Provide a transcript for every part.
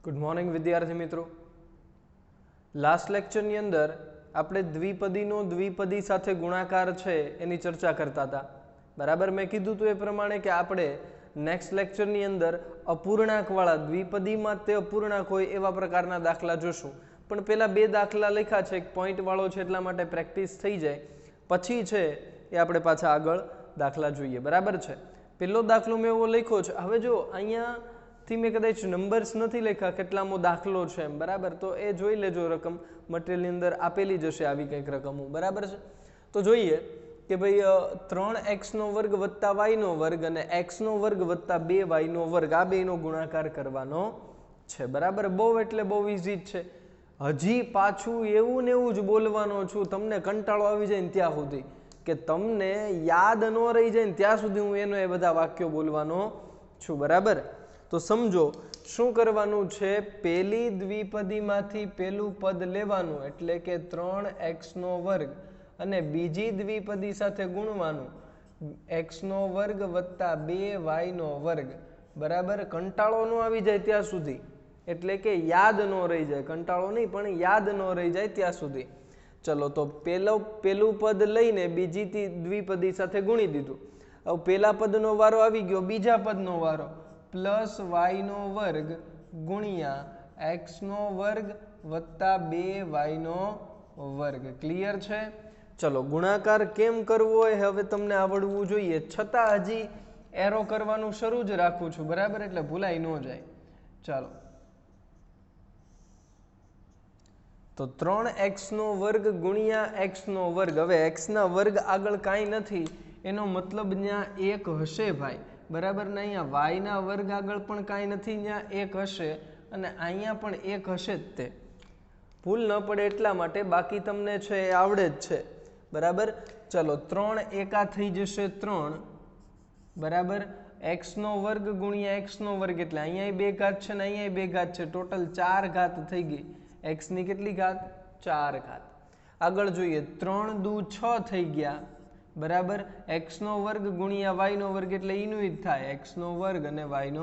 Good morning વિદ્યાર્થી મિત્રો. Last લેક્ચરની અંદર આપણે દ્વિપદીનો દ્વિપદી સાથે ગુણાકાર છે એની ચર્ચા કરતા હતા. બરાબર, મેં કીધું હતું એ પ્રમાણે કે આપણે નેક્સ્ટ લેક્ચરની અંદર અપૂર્ણાંકવાળા દ્વિપદીમાં તે અપૂર્ણાંક હોય એવા પ્રકારના દાખલા જોશું. પણ પેલા બે દાખલા લખ્યા છે, એક પોઈન્ટવાળો છે એટલા માટે પ્રેક્ટિસ થઈ જાય, પછી છે એ આપણે પાછા આગળ દાખલા જોઈએ. બરાબર છે, પેલો દાખલો મેં એવો લખ્યો છે. હવે જો અહીંયા થી મેં કદાચ નંબર્સ નથી લખ્યા કેટલામો દાખલો છે એમ. બરાબર, તો એ જોઈ લેજો. રકમ મટીરિયલની અંદર આપેલી જશે આવી કંઈક રકમો. બરાબર છે, તો જોઈએ કે ભાઈ 3x² વત્તા y² અને x² વત્તા 2y², આ બેનો ગુણાકાર કરવાનો છે. બરાબર, બહુ એટલે બહુ ઇઝી જ છે. હજી પાછું એવું ને એવું જ બોલવાનો છું, તમને કંટાળો આવી જાય ને ત્યાં સુધી, કે તમને યાદ ન રહી જાય ને ત્યાં સુધી હું એનો એ બધા વાક્યો બોલવાનો છું. બરાબર, તો સમજો શું કરવાનું છે. પેલી દ્વિપદીમાંથી પેલું પદ લેવાનું, એટલે કે 3x² અને બીજી દ્વિપદી સાથે ગુણવાનું, x² વત્તા 2y². બરાબર, કંટાળો ન આવી જાય ત્યાં સુધી, એટલે કે યાદ ન રહી જાય, કંટાળો નહીં પણ યાદ ન રહી જાય ત્યાં સુધી. ચલો, તો પેલું પદ લઈને બીજી દ્વિપદી સાથે ગુણી દીધું. હવે પેલા પદનો વારો આવી ગયો, બીજા પદનો વારો, +y² ગુણ્યા x² વત્તા 2y². ક્લિયર છે? ચલો, ગુણાકાર કેમ કરવો એ હવે તમને આવડવું જોઈએ, છતાં હજી એરો કરવાનું શરૂ જ રાખું છું. બરાબર, એટલે ભૂલાઈ ન જાય. ચાલો, તો 3x² ગુણ્યા x². હવે x ના વર્ગ આગળ કાંઈ નથી, એનો મતલબ ત્યાં એક હશે ભાઈ. બરાબર ને, અહીંયા y ના વર્ગ આગળ પણ કાંઈ નથી, ત્યાં એક હશે, અને અહીંયા પણ એક હશે જ. તે ભૂલ ન પડે એટલા માટે, બાકી તમને છે એ આવડે જ છે. બરાબર, ચલો, 3 એકા થઈ જશે 3. બરાબર, x² ગુણ્યા x², એટલે અહીંયા 2 ઘાત છે ને અહીંયા 2 ઘાત છે, ટોટલ 4 ઘાત થઈ ગઈ. x ની કેટલી ઘાત? 4 ઘાત. આગળ જોઈએ, 3 દુ 6 થઈ ગયા. બરાબર, x² ગુણ્યા y² એટલે એનું જ થાય, x² અને y².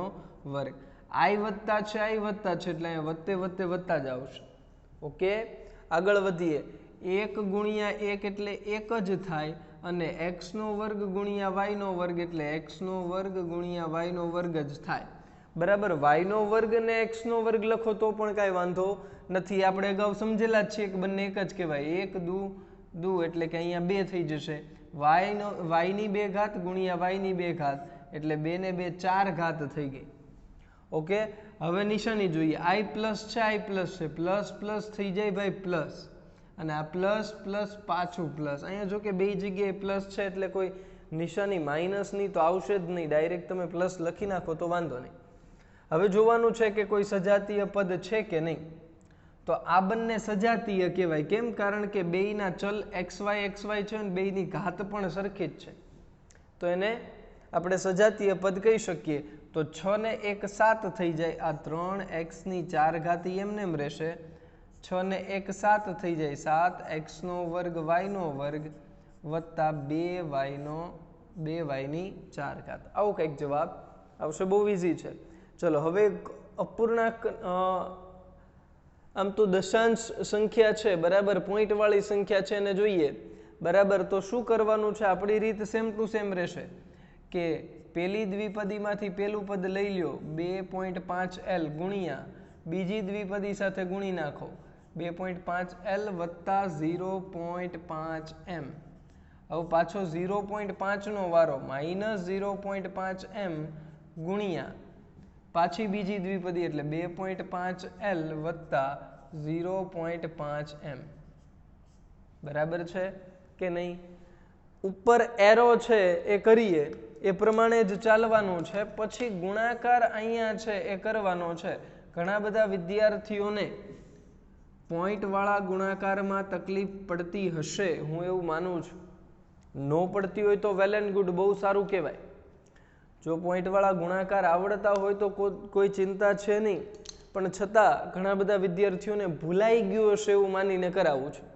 i વત્તા છે, i વત્તા છે, એટલે અહીંયા વત્તે વત્તે વત્તા જ આવશે. ઓકે, આગળ વધીએ. 1 ગુણ્યા 1 એટલે 1 જ થાય, અને x² ગુણ્યા y² એટલે x² ગુણ્યા y² જ થાય. બરાબર, y² ને x² લખો તો પણ કાંઈ વાંધો નથી. આપણે અગાઉ સમજેલા જ છીએ કે બંને એક જ કહેવાય. 1 દુ એટલે કે અહીંયા 2 થઈ જશે. y ની 2 ઘાત ગુણ્યા y ની 2 ઘાત એટલે 2 ને 2 4 ઘાત થઈ ગઈ. ઓકે, હવે નિશાની જોઈએ. i પ્લસ છે, i પ્લસ છે, પ્લસ પ્લસ થઈ જાય ભાઈ પ્લસ, અને આ પ્લસ પ્લસ પાછું પ્લસ. અહીંયા જો કે બે જગ્યાએ પ્લસ છે એટલે કોઈ નિશાની માઇનસની તો આવશે જ નહીં, ડાયરેક્ટ તમે પ્લસ લખી નાખો તો વાંધો નહીં. હવે જોવાનું છે કે કોઈ સજાતીય પદ છે કે નહીં. તો આ બંને સજાતીય કહેવાય. કેમ? કારણ કે બેયના ચલ xy છે અને બેયની ઘાત પણ સરખી જ છે, તો એને આપણે સજાતીય પદ કહી શકીએ. તો 6 ને 1 7 થઈ જાય. આ 3x ની 4 ઘાત એમને એમ રહેશે. 6 ને 1 7 થઈ જાય, 7x² y² વત્તા 2y ની 4 ઘાત. આવો કંઈક જવાબ આવશે. બહુ ઇઝી છે. ચલો, હવે અપૂર્ણાંક, આમ તો દશાંશ સંખ્યા છે, બરાબર, પોઈન્ટ વાળી સંખ્યા છે એને જોઈએ. બરાબર, તો શું કરવાનું છે? આપણી રીત સેમ ટુ સેમ રહેશે કે પેલી દ્વિપદીમાંથી પેલું પદ લઈ લ્યો, 2.5l ગુણ્યા બીજી દ્વિપદી સાથે ગુણી નાખો, 2.5l વત્તા 0.5m. હવે પાછો 0.5 નો વારો, -0.5m ગુણ્યા પાછી બીજી દ્વિપદી એટલે 2.5l વત્તા 0.5m. બરાબર છે કે નહીં? ઉપર એરો છે એ કરીએ એ પ્રમાણે જ ચાલવાનું છે. પછી ગુણાકાર અહીંયા છે એ કરવાનો છે. ઘણા બધા વિદ્યાર્થીઓને પોઈન્ટવાળા ગુણાકારમાં તકલીફ પડતી હશે, હું એવું માનું છું. ન પડતી હોય તો વેલ એન્ડ ગુડ, બહુ સારું કહેવાય. જો પોઈન્ટવાળા ગુણાકાર આવડતા હોય તો કોઈ ચિંતા છે નહીં, પણ છતાં ઘણા બધા વિદ્યાર્થીઓને ભૂલાઈ ગયું હશે એવું માનીને કરાવું છું.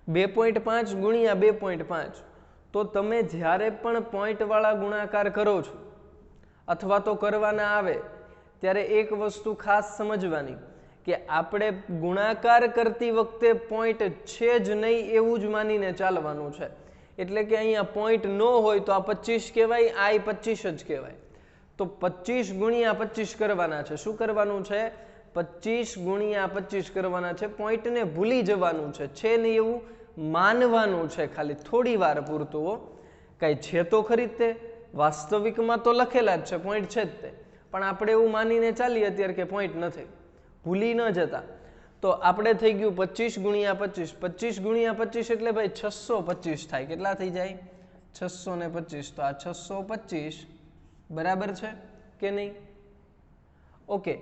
2.5 ગુણ્યા 2.5, તો તમે જ્યારે પણ પોઈન્ટવાળા ગુણાકાર કરો છો અથવા તો કરવાના આવે ત્યારે એક વસ્તુ ખાસ સમજવાની કે આપણે ગુણાકાર કરતી વખતે પોઈન્ટ છે જ નહીં એવું જ માનીને ચાલવાનું છે. એટલે કે અહીંયા પોઈન્ટ ન હોય તો આ 25 કહેવાય, આ 25 જ કહેવાય. તો 25 ગુણ્યા 25 કરવાના છે. શું કરવાનું છે? 25 ગુણ્યા 25 કરવાના છે. પોઈન્ટને ભૂલી જવાનું છે નહીં એવું માનવાનું છે, ખાલી થોડી વાર પૂરતું. કાંઈ છે તો ખરી જ તે, વાસ્તવિકમાં તો લખેલા જ છે, પોઈન્ટ છે જ તે, પણ આપણે એવું માનીને ચાલીએ અત્યારે કે પોઈન્ટ નથી, ભૂલી ન જતા. તો આપણે થઈ ગયું 25 ગુણ્યા 25. 25 ગુણ્યા 25 એટલે ભાઈ 625 થાય. કેટલા થઈ જાય? 625. તો આ 625 બરાબર છે કે નહીં? ઓકે.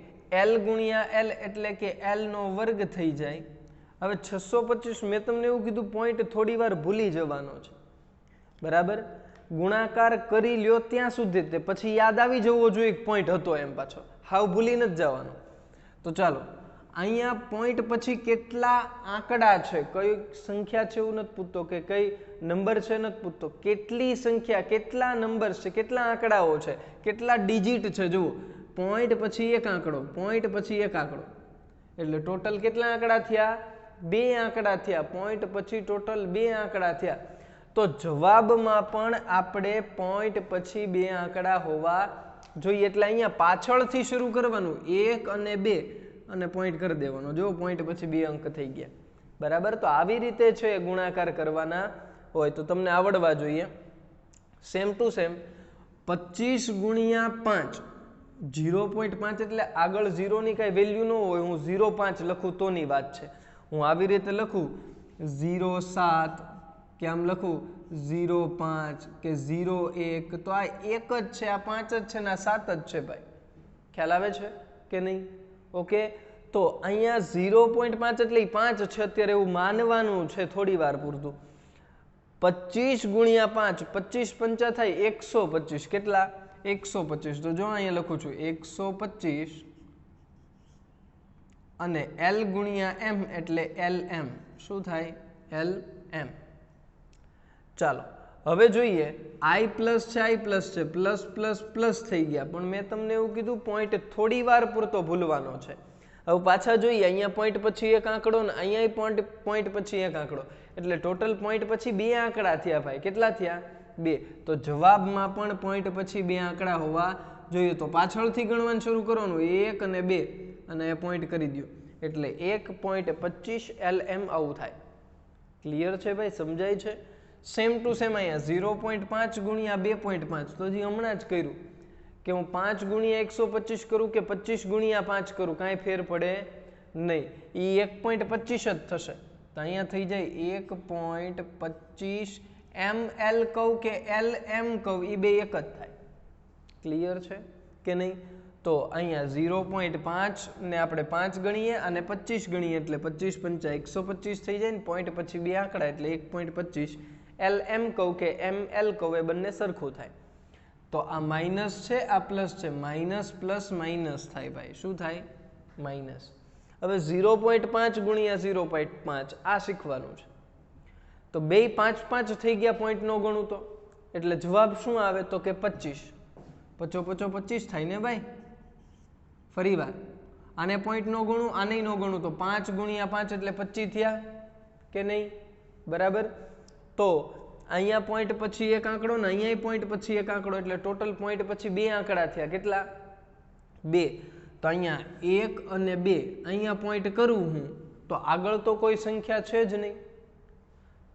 L ગુણ્યા L એટલે કે L નો વર્ગ થઈ જાય. હવે 625 મેં તમને એવું કીધું પોઈન્ટ થોડી વાર ભૂલી જવાનો છે, બરાબર? ગુણાકાર કરી લ્યો ત્યાં સુધી તે પછી યાદ આવી જવો જોઈએ પોઈન્ટ હતો એમ, પાછો હાવ ભૂલી નથી જવાનો. તો ચાલો અહીંયા પોઈન્ટ પછી કેટલા આંકડા છે, કઈ સંખ્યા છે એવું નથી પૂછતો, કે કઈ નંબર છે નથી પૂછતો, કેટલી સંખ્યા, કેટલા નંબર છે, કેટલા આંકડાઓ છે, કેટલા ડિજિટ છે. જુઓ, પોઈન્ટ પછી એક આંકડો, પોઈન્ટ પછી એક આંકડો, એટલે ટોટલ કેટલા આંકડા થયા? 2 આંકડા થયા. પોઈન્ટ પછી ટોટલ 2 આંકડા થયા. તો જવાબમાં પણ આપણે પોઈન્ટ પછી 2 આંકડા હોવા જોઈએ. એટલે અહીંયા પાછળથી શરૂ કરવાનું, 1 અને 2 અને પોઈન્ટ કરી દેવાનો. જો પોઈન્ટ પછી 2 અંક થઈ ગયા, બરાબર? તો આવી રીતે છે ગુણાકાર કરવાના હોય તો તમને આવડવા જોઈએ. સેમ ટુ સેમ 25 ગુણ્યા 5, 0.5 એટલે આગળ 0 ની કાંઈ વેલ્યુ ન હોય, હું 0.5 લખું તોની વાત છે. હું આવી રીતે લખું 0.7 કે આમ લખું 0.5 કે 0.1, તો આ 1 જ છે, આ 5 જ છે ને આ 7 જ છે ભાઈ. ખ્યાલ આવે છે કે નહીં? ઓકે. તો અહીંયા 0.5 એટલે 5 છે અત્યારે એવું માનવાનું છે થોડી વાર પૂરતું. 25 ગુણ્યા 5, 25 પંચા થાય 125. કેટલા? 125. તો જો અહીંયા લખું છું 125 અને L ગુણ્યા M એટલે LM. શું થાય? LM. ચાલો હવે જોઈએ. I પ્લસ છે, I પ્લસ છે, પ્લસ પ્લસ પ્લસ થઈ ગયા, પણ મેં તમને એવું કીધું પોઈન્ટ થોડી વાર પૂરતો ભૂલવાનો છે. હવે પાછા જોઈએ, અહીંયા પોઈન્ટ પછી એક આંકડો ને અહીંયા પોઈન્ટ પછી એક આંકડો, એટલે ટોટલ પોઈન્ટ પછી 2 આંકડા થયા ભાઈ. કેટલા થયા? 2. તો જવાબમાં પણ પોઈન્ટ પછી 2 આંકડા હોવા જોઈએ. તો પાછળથી ગણવાનું શરૂ કરવાનું, 1 અને 2 અને એ પોઈન્ટ કરી દો, એટલે 1.25 LM આવું થાય. ક્લિયર છે ભાઈ? સમજાય છે? સેમ ટુ સેમ અહીંયા 0.5 ગુણ્યા 2.5, તો હજી હમણાં જ કર્યું કે હું 5 ગુણ્યા 125 કરું કે 25 ગુણ્યા 5 કરું, કાંઈ ફેર પડે નહીં, એ 1.25 જ થશે. તો અહીંયા થઈ જાય 1.25 ML કહું કે LM કહું, એ બે એક જ થાય. ક્લિયર છે કે નહીં? તો અહીંયા 0.5 ને આપણે 5 ગણીએ અને 25 ગણીએ એટલે 25 પંચા 125 થઈ જાય ને, પોઈન્ટ પછી 2 આંકડા એટલે 1.25 LM કહું કે ML કહું, એ બંને સરખું થાય. તો આ માઇનસ છે, આ પ્લસ છે, માઇનસ પ્લસ માઇનસ થાય ભાઈ. શું થાય? માઇનસ. હવે 0.5 ગુણ્યા 0.5 આ શીખવાનું છે. તો બે 5 5 થઈ ગયા, પોઈન્ટ નો ગણું તો, એટલે જવાબ શું આવે? તો કે 25. 25 થાય ને ભાઈ. ફરી વાર આને પોઈન્ટ નો ગણું, આને નો ગણું, તો 5 ગુણ્યા 5 એટલે 25 થયા કે નહીં? બરાબર. તો અહીંયા પોઈન્ટ પછી એક આંકડો ને અહીંયા પોઈન્ટ પછી એક આંકડો, એટલે ટોટલ પોઈન્ટ પછી 2 આંકડા થયા. કેટલા? 2. તો અહીંયા 1 અને 2 અહીંયા પોઈન્ટ કરું હું, તો આગળ તો કોઈ સંખ્યા છે જ નહીં,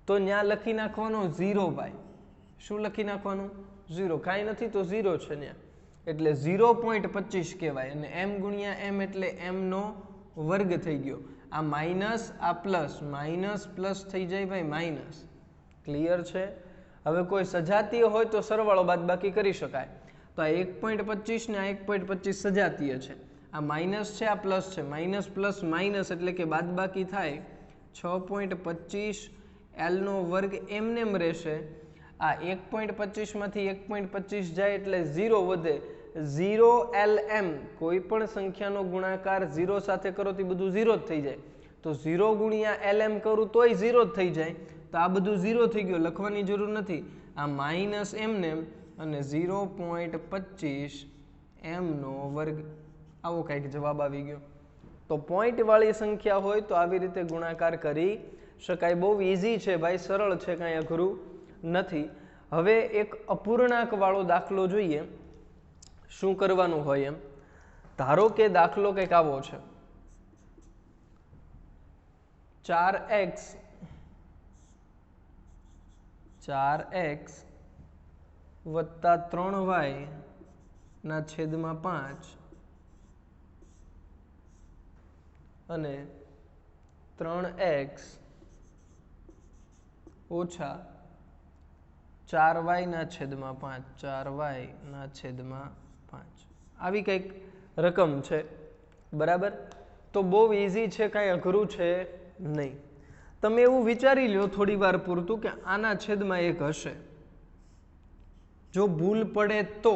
તો ત્યાં લખી નાખવાનો 0 ભાઈ. શું લખી નાખવાનું? 0. કાંઈ નથી તો 0 છે ત્યાં, એટલે 0.25 કહેવાય. અને m ગુણ્યા m એટલે m નો વર્ગ થઈ ગયો. આ માઇનસ, આ પ્લસ, માઇનસ પ્લસ થઈ જાય ભાઈ માઇનસ. ક્લિયર છે? હવે કોઈ સજાતીય હોય તો સરવાળો બાદબાકી કરી શકાય. તો આ 1.25 ને આ 1.25 સજાતીય છે, આ માઇનસ છે, આ પ્લસ છે, માઇનસ પ્લસ માઇનસ એટલે કે બાદબાકી થાય. 6.25 L નો વર્ગ એમનેમ રહેશે. આ 1.25 માંથી 1.25 જાય એટલે 0 વધે. 0 LM, કોઈ પણ સંખ્યાનો ગુણાકાર 0 સાથે કરો તો બધું 0 જ થઈ જાય. તો 0 ગુણ્યા LM કરું તોય 0 જ થઈ જાય. તો આ બધું 0 થઈ ગયું, લખવાની જરૂર નથી. આ માઇનસ એમનેમ અને 0.25 M નો વર્ગ આવો કંઈક જવાબ આવી ગયો. તો પોઈન્ટ વાળી સંખ્યા હોય તો આવી રીતે ગુણાકાર કરી શકાય. બહુ ઇઝી છે ભાઈ, સરળ છે, કાંઈ અઘરું નથી. હવે એક અપૂર્ણાંક વાળો દાખલો જોઈએ શું કરવાનું હોય એમ. ધારો કે દાખલો કંઈક આવો છે, 4x વત્તા 3y ના છેદમાં 5 અને 3x ઓછા 4y ના છેદમાં 5 4y ના છેદમાં 5 આવી કંઈક રકમ છે. બરાબર. તો બહુ ઇઝી છે, કાંઈ અઘરું છે નહીં. તમે એવું વિચારી લો થોડી વાર પૂરતું કે આના છેદમાં 1 હશે. જો ભૂલ પડે તો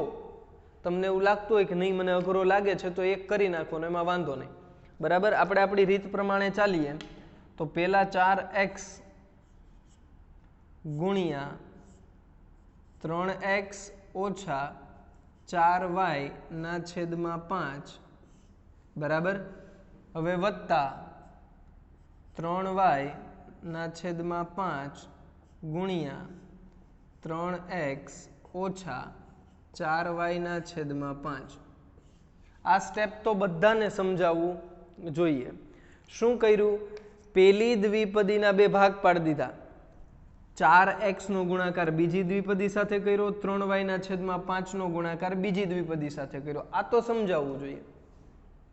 તમને એવું લાગતું હોય કે નહીં મને અઘરો લાગે છે તો 1 કરી નાખો ને એમાં વાંધો નહીં. બરાબર. આપણે આપણી રીત પ્રમાણે ચાલીએ તો પહેલા 4x ગુણ્યા 3x ઓછા 4y ના છેદમાં 5 બરાબર. હવે વત્તા 3y ના છેદમાં 5 ગુણ્યા 3x ઓછા 4y ના છેદમાં 5. આ સ્ટેપ તો બધાને સમજાવવું જોઈએ. શું કર્યું? પેલી દ્વિપદીના 2 ભાગ પાડી દીધા. 4x નો ગુણાકાર બીજી દ્વિપદી સાથે કર્યો, 3y ના છેદમાં 5 નો ગુણાકાર બીજી દ્વિપદી સાથે કર્યો. આ તો સમજાવવું જોઈએ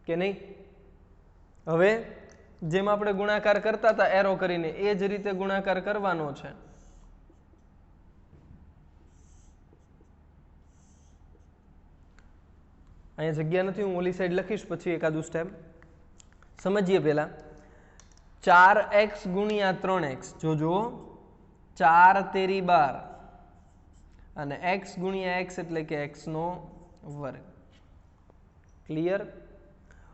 કે નહીં? હવે જેમ આપણે ગુણાકાર કરતા હતા એરો કરીને એ જ રીતે ગુણાકાર કરવાનો છે. અહીંયા જગ્યા નથી, હું ઓલી સાઈડ લખીશ પછી એકાદું સ્ટેપ સમજીએ. પહેલા 4x ગુણ્યા 3x, જોજો 4 તેરી 12 અને x ગુણ્યા x એટલે કે x નો વર્ગ. ક્લિયર?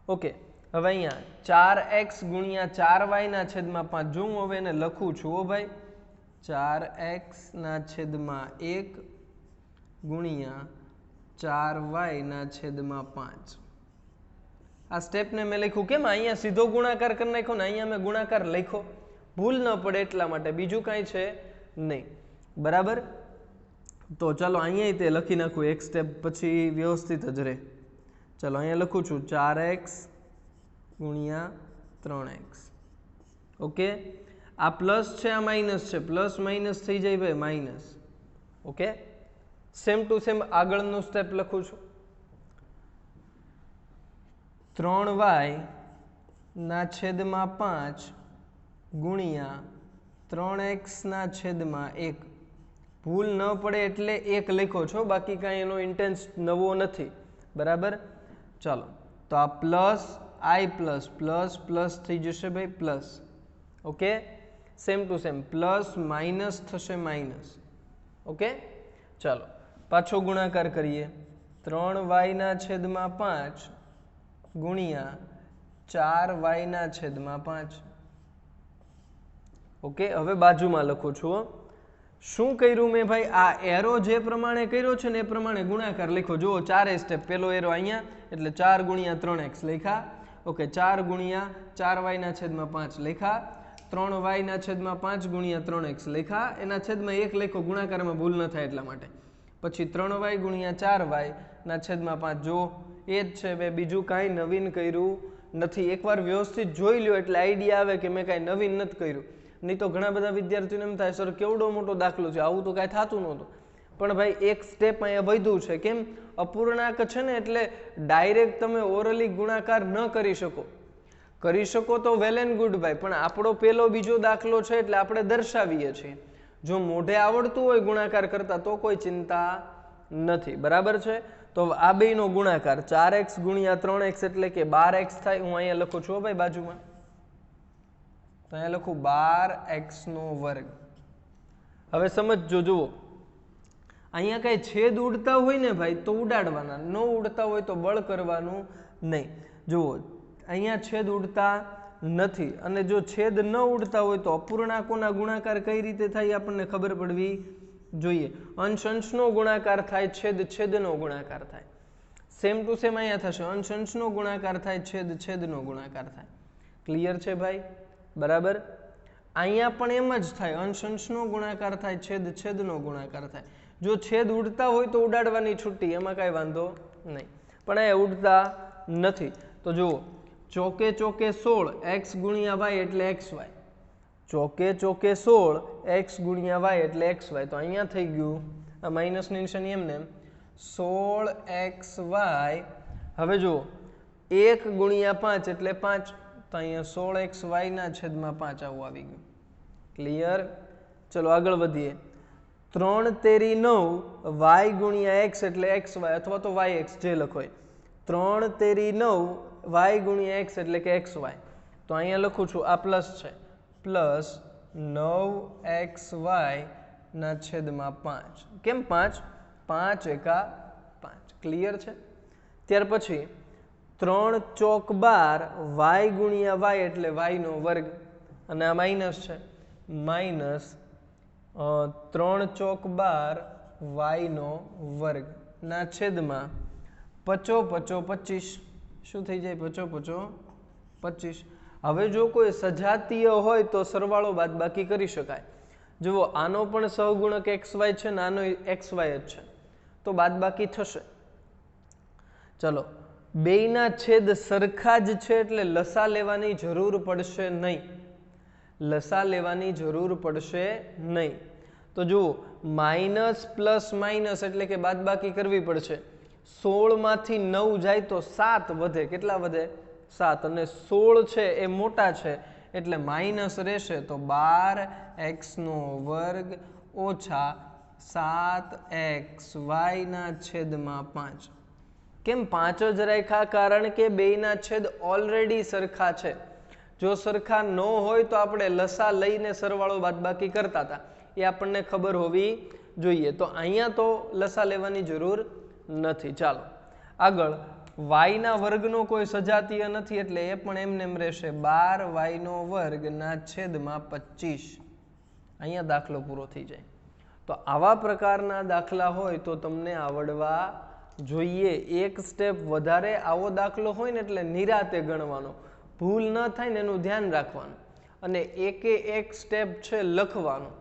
ઓકે. હવે અહીંયા 4x ગુણ્યા 4y ના છેદમાં 5. જો હું હવે એને લખું છું હો ભાઈ, 4x ના છેદમાં 1 ગુણ્યા 4y ના છેદમાં 5. આ સ્ટેપને મેં લખ્યું કેમ? અહીંયા સીધો ગુણાકાર કરી નાખ્યો ને અહીંયા મેં ગુણાકાર લખ્યો, ભૂલ ન પડે એટલા માટે, બીજું કાંઈ છે નહીં. બરાબર. તો ચાલો અહીંયા તે લખી નાખું, એક સ્ટેપ પછી વ્યવસ્થિત જ રહે. ચાલો અહીંયા લખું છું 4x ગુણ્યા 3x. ઓકે. આ પ્લસ છે, આ માઇનસ છે, પ્લસ માઇનસ થઈ જાય ભાઈ minus. Okay. Same to same આગળનું સ્ટેપ લખું છું. 3y ના છેદમાં 5 ગુણ્યા 3x ના છેદમાં 1. ભૂલ ન પડે એટલે 1 લખો છો, બાકી કાંઈ એનો ઇન્ટેન્સ નવો નથી. બરાબર. ચાલો તો આ plus i plus plus plus થઈ જશે ભાઈ plus. Okay. Same to same plus minus થશે માઇનસ. ઓકે. ચાલો પાછો ગુણાકાર કરીએ. 3y ના છેદમાં 5 ગુણ્યા 4y ના છેદમાં 5. ઓકે. હવે બાજુમાં લખું છું. શું કર્યું મેં ભાઈ? આ એરો જે પ્રમાણે કર્યો છે ને એ પ્રમાણે ગુણાકાર લખ્યો. જુઓ 4 સ્ટેપ. પહેલો એરો અહીંયા એટલે 4 ગુણ્યા 3x લખ્યા. ઓકે. 4 ગુણ્યા 4y ના છેદમાં 5 લખ્યા. 3y ના છેદમાં 5 ગુણ્યા 3x લખ્યા. એના છેદમાં 1 લખ્યો, ગુણાકારમાં ભૂલ ન થાય એટલા માટે. પછી 3y ગુણ્યા 4y ના છેદમાં 5. જો એ જ છે બે, બીજું કાંઈ નવીન કર્યું નથી. એકવાર વ્યવસ્થિત જોઈ લ્યો એટલે આઈડિયા આવે કે મેં કાંઈ નવીન નથી કર્યું. નહીં તો ઘણા બધા વિદ્યાર્થીઓને એમ થાય સર કેવડો મોટો દાખલો છે, આવું તો કાંઈ થતું નહોતું. પણ ભાઈ એક સ્ટેપ અહીંયા વધ્યું છે. કેમ? અપૂર્ણાંક છે ને એટલે ડાયરેક્ટ તમે ઓરલી ગુણાકાર ન કરી શકો. કરી શકો તો વેલ એન્ડ ગુડ ભાઈ, પણ આપણો પેલો બીજો દાખલો છે એટલે આપણે દર્શાવીએ છીએ. જો મોઢે આવડતું હોય ગુણાકાર કરતા તો કોઈ ચિંતા નથી. બરાબર છે. તો આ બેયનો ગુણાકાર 4x ગુણ્યા 3x એટલે કે 12x થાય. હું અહીંયા લખું છું ભાઈ બાજુમાં, તો અહીંયા લખું 12x નો વર્ગ. હવે સમજજો. જુઓ અહીંયા કઈ છેદ ઉડતા હોય ને ભાઈ તો ઉડાડવાના, ન ઉડતા હોય તો બળ કરવાનું નહીં. જુઓ અહીંયા છેદ ઉડતા નથી, અને જો છેદ ન ઉડતા હોય તો અપૂર્ણાંકોના ગુણાકાર કઈ રીતે થાય આપણને ખબર પડવી જોઈએ. અંશ અંશનો ગુણાકાર થાય, છેદ છેદનો ગુણાકાર થાય. સેમ ટુ સેમ અહીંયા થશે, અંશ અંશનો ગુણાકાર થાય, છેદ છેદનો ગુણાકાર થાય. ક્લિયર છે ભાઈ? બરાબર. અહીંયા પણ એમ જ થાય, અંશ અંશનો ગુણાકાર થાય, છેદ છેદનો ગુણાકાર થાય. જો છેદ ઉડતા હોય તો ઉડાડવાની છૂટી, એમાં કાંઈ વાંધો નહીં, પણ એ ઉડતા નથી. તો જુઓ, ચોકે ચોકે 16 x ગુણ્યા y એટલે xy, ચોકે ચોકે 16 x ગુણ્યા y એટલે xy. તો અહીંયા થઈ ગયું આ માઇનસની નિશાની એમને 16xy. હવે જુઓ 1 ગુણ્યા 5 એટલે 5, તો અહીંયા 16xy ના છેદમાં 5 આવું આવી ગયું. ક્લિયર? ચલો આગળ વધીએ. 3 તેરી 9 y ગુણ્યા x એટલે xy અથવા તો yx જે લખો. 3 તેરી 9 y ગુણ્યા x એટલે કે xy. તો અહીંયા લખું છું, આ પ્લસ છે, પ્લસ 9xy ના છેદમાં 5. કેમ 5? 5 એકા 5. ક્લિયર છે? ત્યાર પછી 3 ચોક 12 y ગુણ્યા y એટલે y નો વર્ગ, અને આ માઇનસ છે, માઇનસ 3 ચોક 12 y નો વર્ગ ના છેદમાં 5 5 25. શું થઈ જાય? 5 5 25. હવે જો કોઈ સજાતીય હોય તો સરવાળો બાદબાકી કરી શકાય. જુઓ, આનો પણ સહગુણક xy છે ને આનો xy જ છે, તો બાદબાકી થશે. ચલો, બેયના છેદ સરખા જ છે એટલે લસા લેવાની જરૂર પડશે નહીં, લસા લેવાની જરૂર પડશે નહીં. તો જુઓ, માઇનસ પ્લસ માઇનસ એટલે કે બાદબાકી કરવી પડશે. 16 માંથી 9 જાય તો 7 વધે. કેટલા વધે? 7. અને 16 છે એ મોટા છે એટલે માઇનસ રહેશે, તો 12x નો વર્ગ ઓછા 7xy ના છેદમાં 5. કેમ 5 જ રાખ્યા? કારણ કે બેયના છેદ ઓલરેડી સરખા છે. જો સરખા ન હોય તો આપણે લસા લઈને સરવાળો બાદબાકી કરતા હતા, એ આપણને ખબર હોવી જોઈએ. તો અહીંયા તો લસા લેવાની જરૂર નથી. ચાલો આગળ. y ના વર્ગનો કોઈ સજાતીય નથી એટલે એ પણ એમને એમ રહેશે, 12y નો વર્ગ ના છેદમાં 25. અહીંયા દાખલો પૂરો થઈ જાય. તો આવા પ્રકારના દાખલા હોય તો તમને આવડવા જોઈએ. એક સ્ટેપ વધારે આવો દાખલો હોય ને એટલે નિરાતે ગણવાનો, ભૂલ ન થાય ને એનું ધ્યાન રાખવાનું, અને એકે એક સ્ટેપ છે લખવાનું,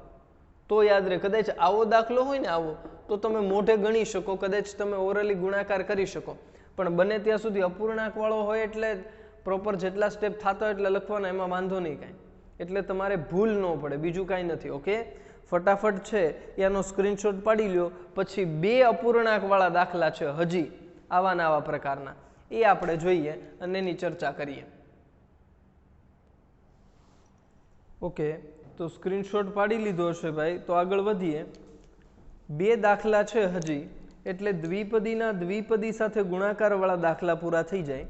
તો યાદ રહે. કદાચ આવો દાખલો હોય ને આવો, તો તમે મોઢે ગણી શકો, કદાચ તમે ઓરલી ગુણાકાર કરી શકો, પણ બને ત્યાં સુધી અપૂર્ણાંક વાળો હોય એટલે પ્રોપર જેટલા સ્ટેપ થતા હોય એટલે લખવાના, એમાં વાંધો નહીં કાંઈ. એટલે તમારે ભૂલ ન પડે, બીજું કાંઈ નથી. ઓકે, ફટાફટ છે એનો સ્ક્રીનશોટ પાડી લ્યો. પછી 2 અપૂર્ણાંક વાળા દાખલા છે હજી આવા ને આવા પ્રકારના, એ આપણે જોઈએ અને એની ચર્ચા કરીએ. ઓકે, તો સ્ક્રીનશોટ પાડી લીધો હશે ભાઈ, તો આગળ વધીએ. 2 દાખલા છે હજી, એટલે દ્વિપદીના દ્વિપદી સાથે ગુણાકાર વાળા દાખલા પૂરા થઈ જાય.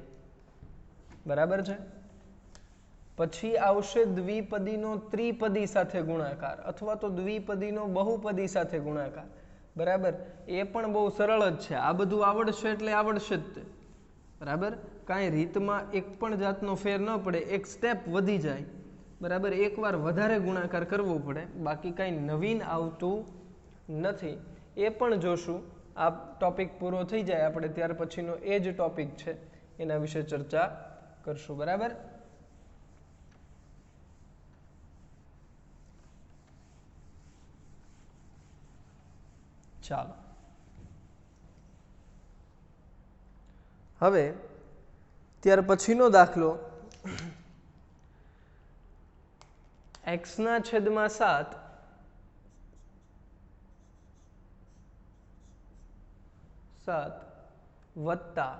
બરાબર છે? પછી આવશે દ્વિપદીનો ત્રિપદી સાથે ગુણાકાર, અથવા તો દ્વિપદીનો બહુપદી સાથે ગુણાકાર. બરાબર? એ પણ બહુ સરળ જ છે. આ બધું આવડશે એટલે આવડશે જ તે. બરાબર? કાંઈ રીતમાં એક પણ જાતનો ફેર ન પડે, એક સ્ટેપ વધી જાય. બરાબર? એકવાર વધારે ગુણાકાર કરવો પડે, બાકી કાંઈ નવીન આવતું નથી. એ પણ જોશું. આ ટોપિક પૂરો થઈ જાય આપણે ત્યાર પછીનો એ જ ટોપિક છે, એના વિશે ચર્ચા કરશું. બરાબર? ચાલો હવે ત્યાર પછીનો દાખલો, x ના છેદમાં 7 વત્તા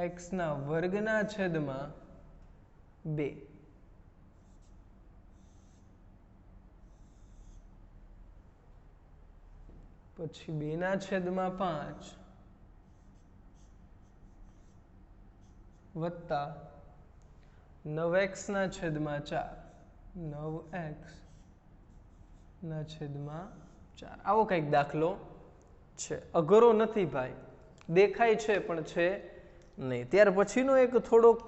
x ના વર્ગના છેદમાં 2. પછી 2 ના છેદમાં 5 વત્તા 9x ના છેદમાં 4. 9x ના છેદમાં 4. આવો કંઈક દાખલો છે. અઘરો નથી ભાઈ, દેખાય છે પણ છે નહીં. ત્યાર પછીનો એક થોડોક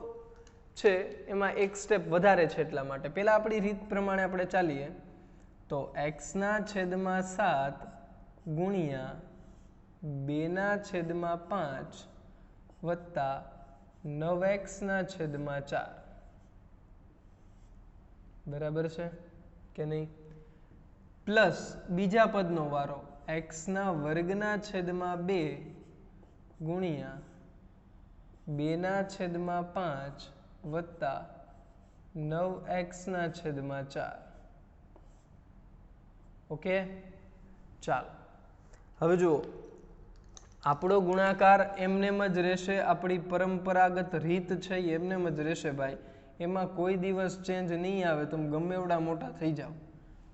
છે, એમાં એક સ્ટેપ વધારે છે, એટલા માટે પહેલા આપણી રીત પ્રમાણે આપણે ચાલીએ. તો x ના છેદમાં 7 ગુણ્યા 2/5 વત્તા 9x/4 બરાબર છે કે નહીં? પ્લસ બીજા પદનો વારો x² ગુણ્યા 2/5 વત્તા 9x/4. ઓકે, ચાલો હવે જુઓ, આપણો ગુણાકાર એમનેમ જ રહેશે, આપણી પરંપરાગત રીત છે એ એમનેમ જ રહેશે ભાઈ, એમાં કોઈ દિવસ ચેન્જ નહીં આવે. તમે ગમે એવડા મોટા થઈ જાઓ,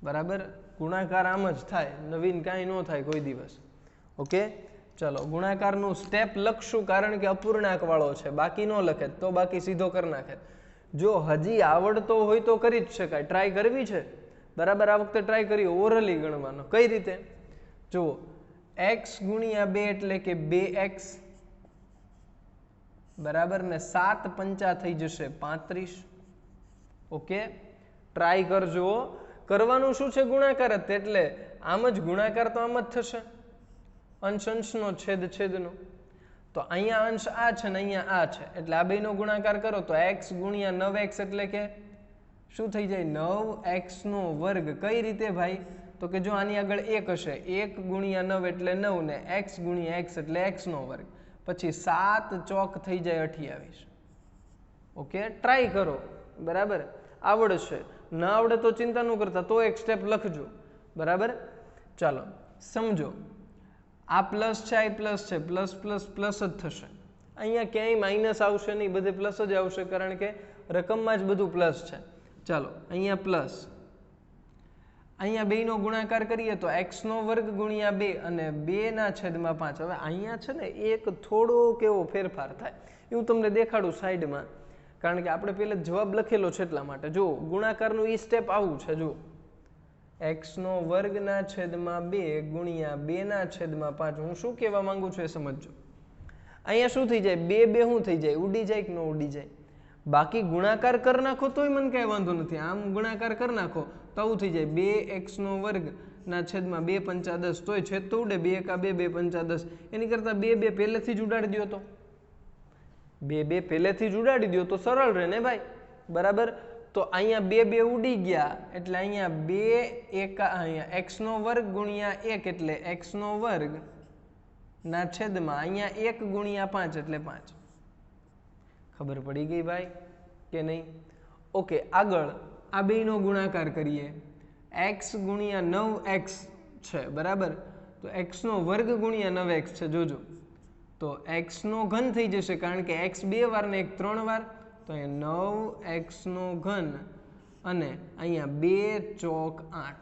બરાબર, ગુણાકાર આમ જ થાય, નવીન કાંઈ ન થાય કોઈ દિવસ. ઓકે, ચલો ગુણાકારનું સ્ટેપ લખશું, કારણ કે અપૂર્ણાંક વાળો છે, બાકી ન લખે તો બાકી સીધો કરી નાખે. જો હજી આવડતો હોય તો કરી જ શકાય, ટ્રાય કરવી છે, બરાબર. આ વખતે ટ્રાય કરી ઓરલી ગણવાનો. કઈ રીતે? જુઓ, x ગુણ્યા 2 એટલે કે 2x, બરાબર, ને 7 પંચા થઈ જશે 35. ઓકે, ટ્રાય કરજો. કરવાનું શું છે? ગુણાકાર જ, એટલે આમ જ ગુણાકાર તો આમ જ થશે, અંશ અંશનો, છેદ છેદનો. તો અહીંયા અંશ આ છે ને અહીંયા આ છે, એટલે આ બેનો ગુણાકાર કરો તો x ગુણ્યા 9x એટલે કે શું થઈ જાય? 9x². કઈ રીતે ભાઈ? તો કે જો આની આગળ 1 હશે, 1 ગુણ્યા 9 એટલે 9 ને x ગુણ્યા x એટલે x², પછી 7 ચોક થઈ જાય 28. ઓકે, ટ્રાય કરો, બરાબર, આવડશે. ન આવડે તો ચિંતા ન કરતા, તો એક સ્ટેપ લખજો, બરાબર. ચાલો સમજો, આ પ્લસ છે, આ પ્લસ છે, પ્લસ પ્લસ પ્લસ જ થશે. અહીંયા ક્યાંય માઇનસ આવશે નહીં, બધે પ્લસ જ આવશે, કારણ કે રકમમાં જ બધું પ્લસ છે. ચાલો અહીંયા પ્લસ, અહીંયા 2 નો ગુણાકાર કરીએ તો x² ગુણ્યા 2 અને 2/5. હવે અહીંયા છે ને એક થોડો કેવો ફેરફાર થાય, એ હું તમને દેખાડું સાઈડમાં, કારણ કે આપણે પહેલા જવાબ લખેલો છે એટલા માટે. જો ગુણાકારનું એ સ્ટેપ આવું છે, જો x² ગુણ્યા 2/5. હું શું કહેવા માંગુ છું એ સમજજો. અહીંયા શું થઈ જાય? 2 શું થઈ જાય? ઉડી જાય કે ન ઉડી જાય? બાકી ગુણાકાર કરી નાખો તોય મને કાંઈ વાંધો નથી. આમ ગુણાકાર કરી નાખો તો આવું થઈ જાય 2x² 2 પંચા 10, તોય છેદ તો ઉડે. 2 એકા 2, 2 પંચા 10. એની કરતાં 2 પહેલેથી જ ઉડાડી દો, તો 2 પહેલેથી જ ઉડાડી દો તો સરળ રહે ને ભાઈ, બરાબર. તો અહીંયા 2 ઉડી ગયા, એટલે અહીંયા 2 એકા, અહીંયા x² ગુણ્યા 1 એટલે x² ના છેદમાં અહીંયા 1 ગુણ્યા 5 એટલે 5. ખબર પડી ગઈ ભાઈ કે નહીં? ઓકે, આગળ આ બેનો ગુણાકાર કરીએ. x ગુણ્યા 9x છે, બરાબર, તો x² ગુણ્યા 9x છે. જોજો, તો x³ થઈ જશે, કારણ કે x 2 વાર ને 1 3 વાર, તો અહીંયા 9x³ અને અહીંયા 2 ચોક 8,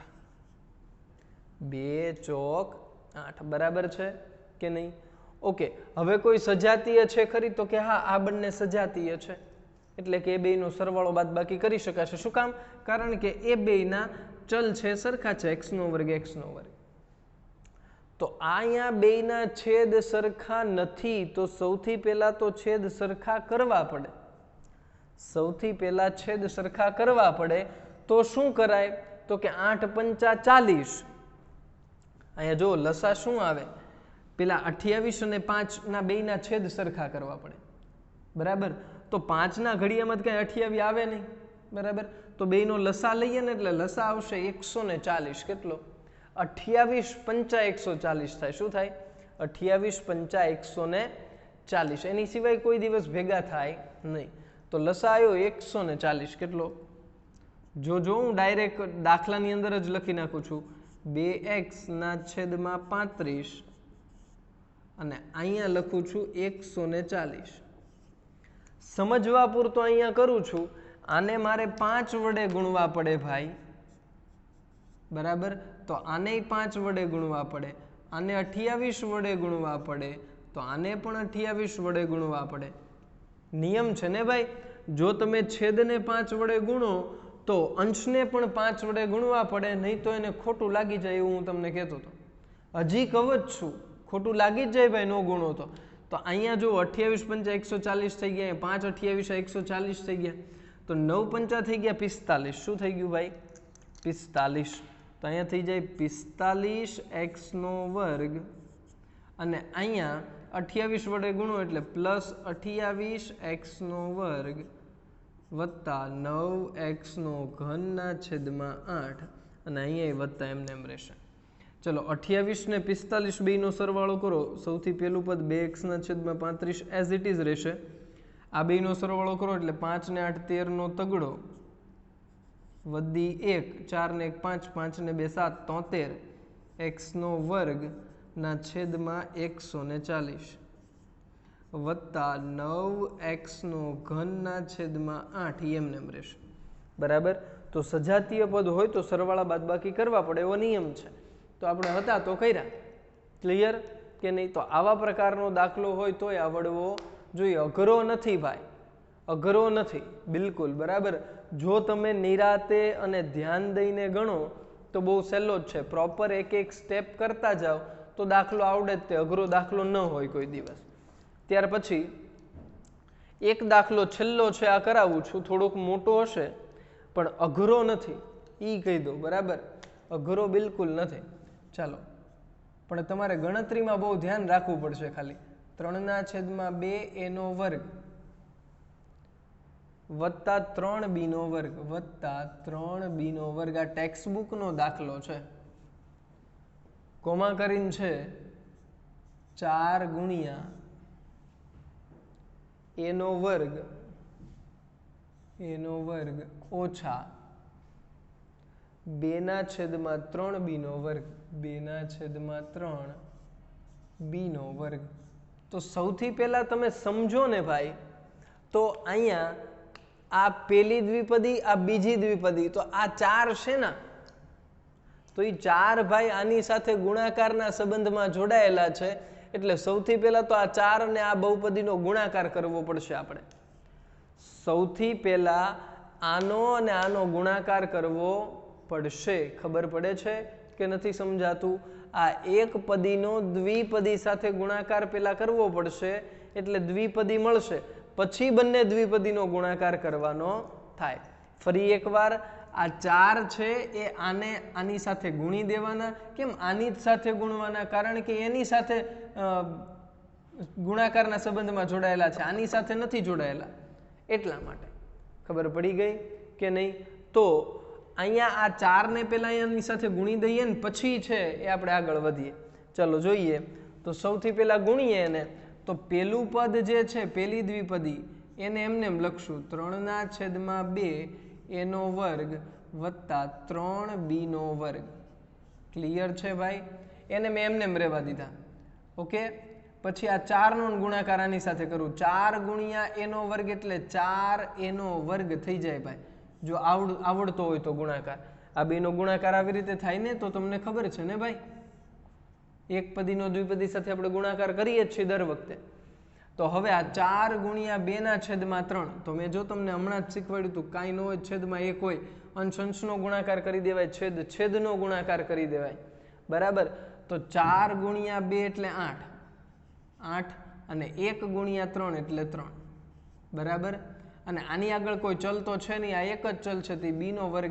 2 ચોક 8, બરાબર છે કે નહીં? ઓકે, હવે કોઈ સજાતીય છે ખરી? તો કે હા, આ બંને સજાતીય છે, એટલે કે એ બેનો સરવાળો બાદબાકી કરી શકાશે. શું કામ? કારણ કે એ બેના ચલ છે સરખા છે, x² x². તો અહીંયા બેના છેદ સરખા નથી, તો સૌથી પહેલા તો છેદ સરખા કરવા પડે. સૌથી પહેલા છેદ સરખા કરવા પડે તો શું કરાય? તો કે 8 પંચા 40. અહીંયા જો લસા શું આવે? પેલા 28 અને 5 ના બેના છેદ સરખા કરવા પડે, બરાબર. તો 5 ના ઘડિયામાં કઈ 28 આવે નહીં, બરાબર. તો બેનો લસા લઈએ ને એટલે લસા આવશે 140. કેટલો? 28 પંચા 140 થાય. શું થાય? 28 પંચા 140. એની સિવાય કોઈ દિવસ ભેગા થાય નહીં. તો લસા આવ્યો 140. કેટલો? જો હું ડાયરેક્ટ દાખલાની અંદર જ લખી નાખું છું, 2x/35 અને અહીંયા લખું છું 140. સમજવા પૂરતો અહીંયા કરું છું. આને મારે 5 વડે ગુણવા પડે ભાઈ, બરાબર. તો આને 5 વડે ગુણવા પડે, આને 28 વડે ગુણવા પડે, તો આને પણ 28 વડે ગુણવા પડે. નિયમ છે ને ભાઈ, જો તમે છેદને 5 વડે ગુણો તો અંશને પણ 5 વડે ગુણવા પડે, નહીં તો એને ખોટું લાગી જાય, એવું હું તમને કહેતો હતો. હજી કહું જ છું, ખોટું લાગી જ જાય ભાઈ, નો ગુણો તો. તો અહીંયા જો 28 પંચા 140 થઈ ગયા, 5 28 140 થઈ ગયા, તો 9 પંચા થઈ ગયા 45. શું થઈ ગયું ભાઈ? 45. તો અહીંયા થઈ જાય 45x² અને અહીંયા 28 વડે ગુણો એટલે +28x² વત્તા 9x3/8 અને અહીંયા વત્તા એમને એમ રહેશે. ચલો 28 ને 45 બેયનો સરવાળો કરો. સૌથી પહેલું પદ 2x/35 એઝ ઇટ ઇઝ રહેશે. આ બેયનો સરવાળો કરો એટલે 5 ને 8 13નો તગડો વધી 1 4 ને 1 5 5 ને 2 7 73 x²/140 વત્તા 9x3/8 એમને એમ રહેશે. બરાબર. તો સજાતીય પદ હોય તો સરવાળા બાદબાકી કરવા પડે એવો નિયમ છે. તો આપણે હતા તો કર્યા. ક્લિયર કે નહીં? તો આવા પ્રકારનો દાખલો હોય તોય આવડવો જોઈએ. અઘરો નથી ભાઈ, અઘરો નથી બિલકુલ. બરાબર. જો તમે નિરાતે અને ધ્યાન દઈને ગણો તો બહુ સહેલો જ છે. પ્રોપર એક એક સ્ટેપ કરતા જાઓ તો દાખલો આવડે જ. તે અઘરો દાખલો ન હોય કોઈ દિવસ. ત્યાર પછી એક દાખલો છેલ્લો છે, આ કરાવું છું. થોડોક મોટો હશે પણ અઘરો નથી, એ કહી દો. બરાબર. અઘરો બિલકુલ નથી. ચાલો, પણ તમારે ગણતરીમાં બહુ ધ્યાન રાખવું પડશે. ખાલી 3/2 a² વત્તા 3b² વત્તા 3b². આ ટેક્સ્ટ બુકનો દાખલો છે. કોમા કરીને છે 4 ગુણ્યા a² ઓછા 2/3b². 2/3b². તો સૌથી પહેલા તમે સમજો ને ભાઈ, તો અહીંયા આ પેલી દ્વિપદી, આ બીજી દ્વિપદી, તો આ 4 છે ને, તો એ 4 ભાઈ આની સાથે ગુણાકારના સંબંધમાં જોડાયેલા છે. એટલે સૌથી પહેલા તો આ 4 અને આ બહુપદીનો ગુણાકાર કરવો પડશે આપણે. સૌથી પહેલા આનો અને આનો ગુણાકાર કરવો પડશે. ખબર પડે છે કે નથી સમજાતું? આ એક પદીનો દ્વિપદી સાથે ગુણાકાર પહેલા કરવો પડશે એટલે દ્વિપદી મળશે. પછી બંને દ્વિપદીનો ગુણાકાર કરવાનો થાય. ફરી એકવાર, આ 4 છે એ આની સાથે ગુણી દેવાના. કેમ? આની સાથે ગુણવાના, કારણ કે એની સાથે ગુણાકારના સંબંધમાં જોડાયેલા છે, આની સાથે નથી જોડાયેલા, એટલા માટે. ખબર પડી ગઈ કે નહીં? તો અહીંયા આ 4 ને પહેલા એની સાથે ગુણી દઈએ ને પછી છે એ આપણે આગળ વધીએ. ચલો જોઈએ. તો સૌથી પહેલા ગુણીએ એને. તો પેલું પદ જે છે, પેલી દ્વિપદી, એને એમને એમ લખશું 3/2 a² વત્તા 3b². ક્લિયર છે ભાઈ? એને મેં એમને એમ રહેવા દીધા. ઓકે. પછી આ 4નો ગુણાકાર આની સાથે કરું. 4 ગુણ્યા a² એટલે 4a² થઈ જાય ભાઈ. જો આવડતો હોય તો ગુણાકાર. આ બેનો ગુણાકાર આવી રીતે થાય ને, તો તમને ખબર છે ને ભાઈ, એક પદીનો દ્વિપદી સાથે આપણે ગુણાકાર કરીએ જ છીએ દર વખતે. તો હવે આ 4 ગુણ્યા 2/3. તો મેં જો તમને હમણાં જ શીખવાડ્યું હતું, કાંઈ ન હોય છેદમાં 1 હોય, અંશ અંશનો ગુણાકાર કરી દેવાય, છેદ છેદનો ગુણાકાર કરી દેવાય. બરાબર. તો 4 ગુણ્યા 2 એટલે 8 અને 1 ગુણ્યા 3 એટલે 3. બરાબર. અને આની આગળ કોઈ ચલ તો છે નહીં, આ એક જ ચલ છે, તે b²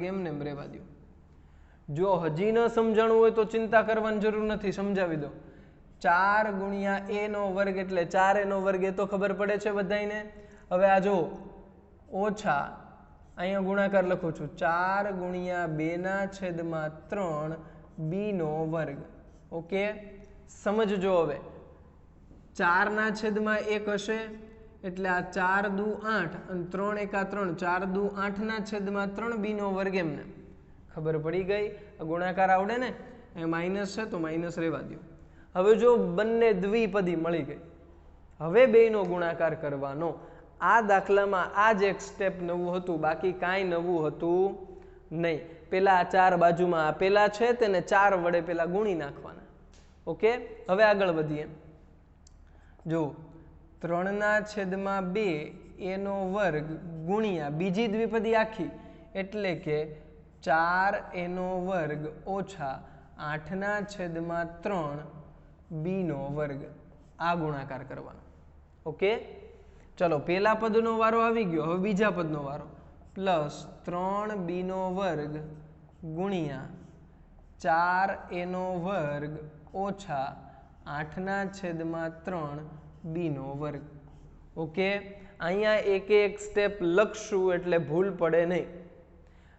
એમને એમ રહેવા દો. જો હજી ન સમજાણું હોય તો ચિંતા કરવાની જરૂર નથી, સમજાવી દો. 4 ગુણ્યા a² એટલે 4a², એ તો ખબર પડે છે બધાયને. હવે આ જો ઓછા, અહીંયા ગુણાકાર લખું છું, 4 ગુણ્યા 2/3 b². ઓકે. સમજજો. હવે 4/1 હશે એટલે આ 4 દુ 8 અને 3 એકા 3, 4 દુ 8/3 b². એમને ખબર પડી ગઈ? ગુણાકાર આવડે ને? એ માઇનસ છે તો માઇનસ રહેવા દો. હવે જો બંને દ્વિપદી મળી ગઈ, હવે બેયનો ગુણાકાર કરવાનો. આ દાખલામાં આ જ એક સ્ટેપ નવું હતું, બાકી કાંઈ નવું હતું નહીં. પેલા આ 4 બાજુમાં આપેલા છે તેને 4 વડે પેલા ગુણી નાખવાના. ઓકે. હવે આગળ વધીએ. જો 3/2 a² ગુણ્યા બીજી દ્વિપદી આખી એટલે કે 4a² ઓછા 8/3 b². આ ગુણાકાર કરવાનો. ઓકે. ચલો, પેલા પદનો વારો આવી ગયો. હવે બીજા પદનો વારો. +3b² ગુણ્યા 4a² ઓછા 8/3 b નો વર્ગ. ઓકે, અહીંયા એક સ્ટેપ લખશું એટલે ભૂલ પડે નહીં.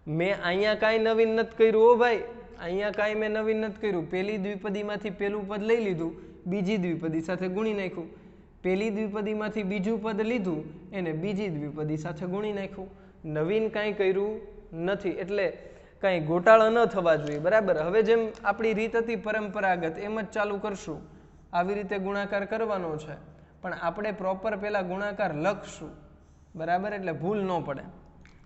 મેં અહીંયા કાંઈ નવીન નથી કર્યું હો ભાઈ, અહીંયા કાંઈ મેં નવીન નથી કર્યું. પહેલી દ્વિપદીમાંથી પહેલું પદ લઈ લીધું, બીજી દ્વિપદી સાથે ગુણી નાખ્યું. પહેલી દ્વિપદીમાંથી બીજું પદ લીધું, એને બીજી દ્વિપદી સાથે ગુણી નાખ્યું. નવીન કાંઈ કર્યું નથી, એટલે કાંઈ ગોટાળા ન થવા જોઈએ. બરાબર, હવે જેમ આપણી રીત હતી પરંપરાગત એમ જ ચાલુ કરશું. આવી રીતે ગુણાકાર કરવાનો છે, પણ આપણે પ્રોપર પહેલા ગુણાકાર લખશું. બરાબર, એટલે ભૂલ ન પડે.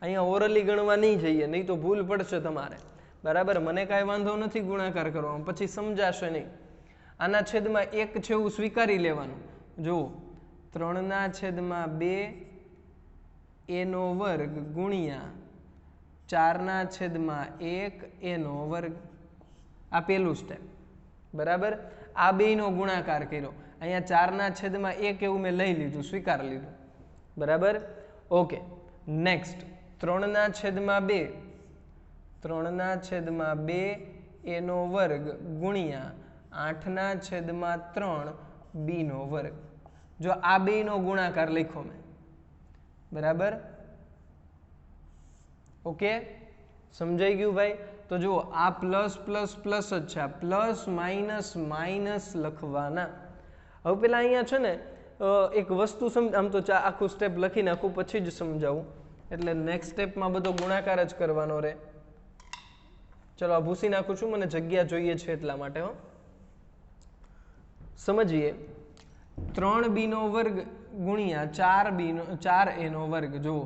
અહીંયા ઓરલી ગણવા નહીં જઈએ, નહીં તો ભૂલ પડશે તમારે. બરાબર, મને કાંઈ વાંધો નથી ગુણાકાર કરવામાં, પછી સમજાશે નહીં. આના છેદમાં 1 છે એવું સ્વીકારી લેવાનું. જુઓ, 3/2 a નો વર્ગ ગુણ્યા 4/1 a નો વર્ગ. આ પહેલું સ્ટેપ. બરાબર, આ બેયનો ગુણાકાર કર્યો. અહીંયા 4/1 એવું મેં લઈ લીધું, સ્વીકાર લીધું. બરાબર, ઓકે. નેક્સ્ટ 3/2 a નો વર્ગ ગુણ્યા 8/3 b નો વર્ગ. જો આ બેયનો ગુણાકાર લખ્યો મેં. બરાબર, ઓકે, સમજાઈ ગયું ભાઈ? તો જુઓ, આ પ્લસ પ્લસ પ્લસ જ છે, આ પ્લસ માઇનસ માઇનસ લખવાના. હવે પેલા અહીંયા છે ને એક વસ્તુ આમ તો આખું સ્ટેપ લખી નાખું પછી જ સમજાવું, એટલે નેક્સ્ટ સ્ટેપમાં બધો ગુણાકાર જ કરવાનો રહે. ચલો, આ ભૂસી નાખું છું, મને જગ્યા જોઈએ છે એટલા માટે. હો, સમજીએ. 3b નો વર્ગ ગુણ્યા 4a નો વર્ગ. જુઓ,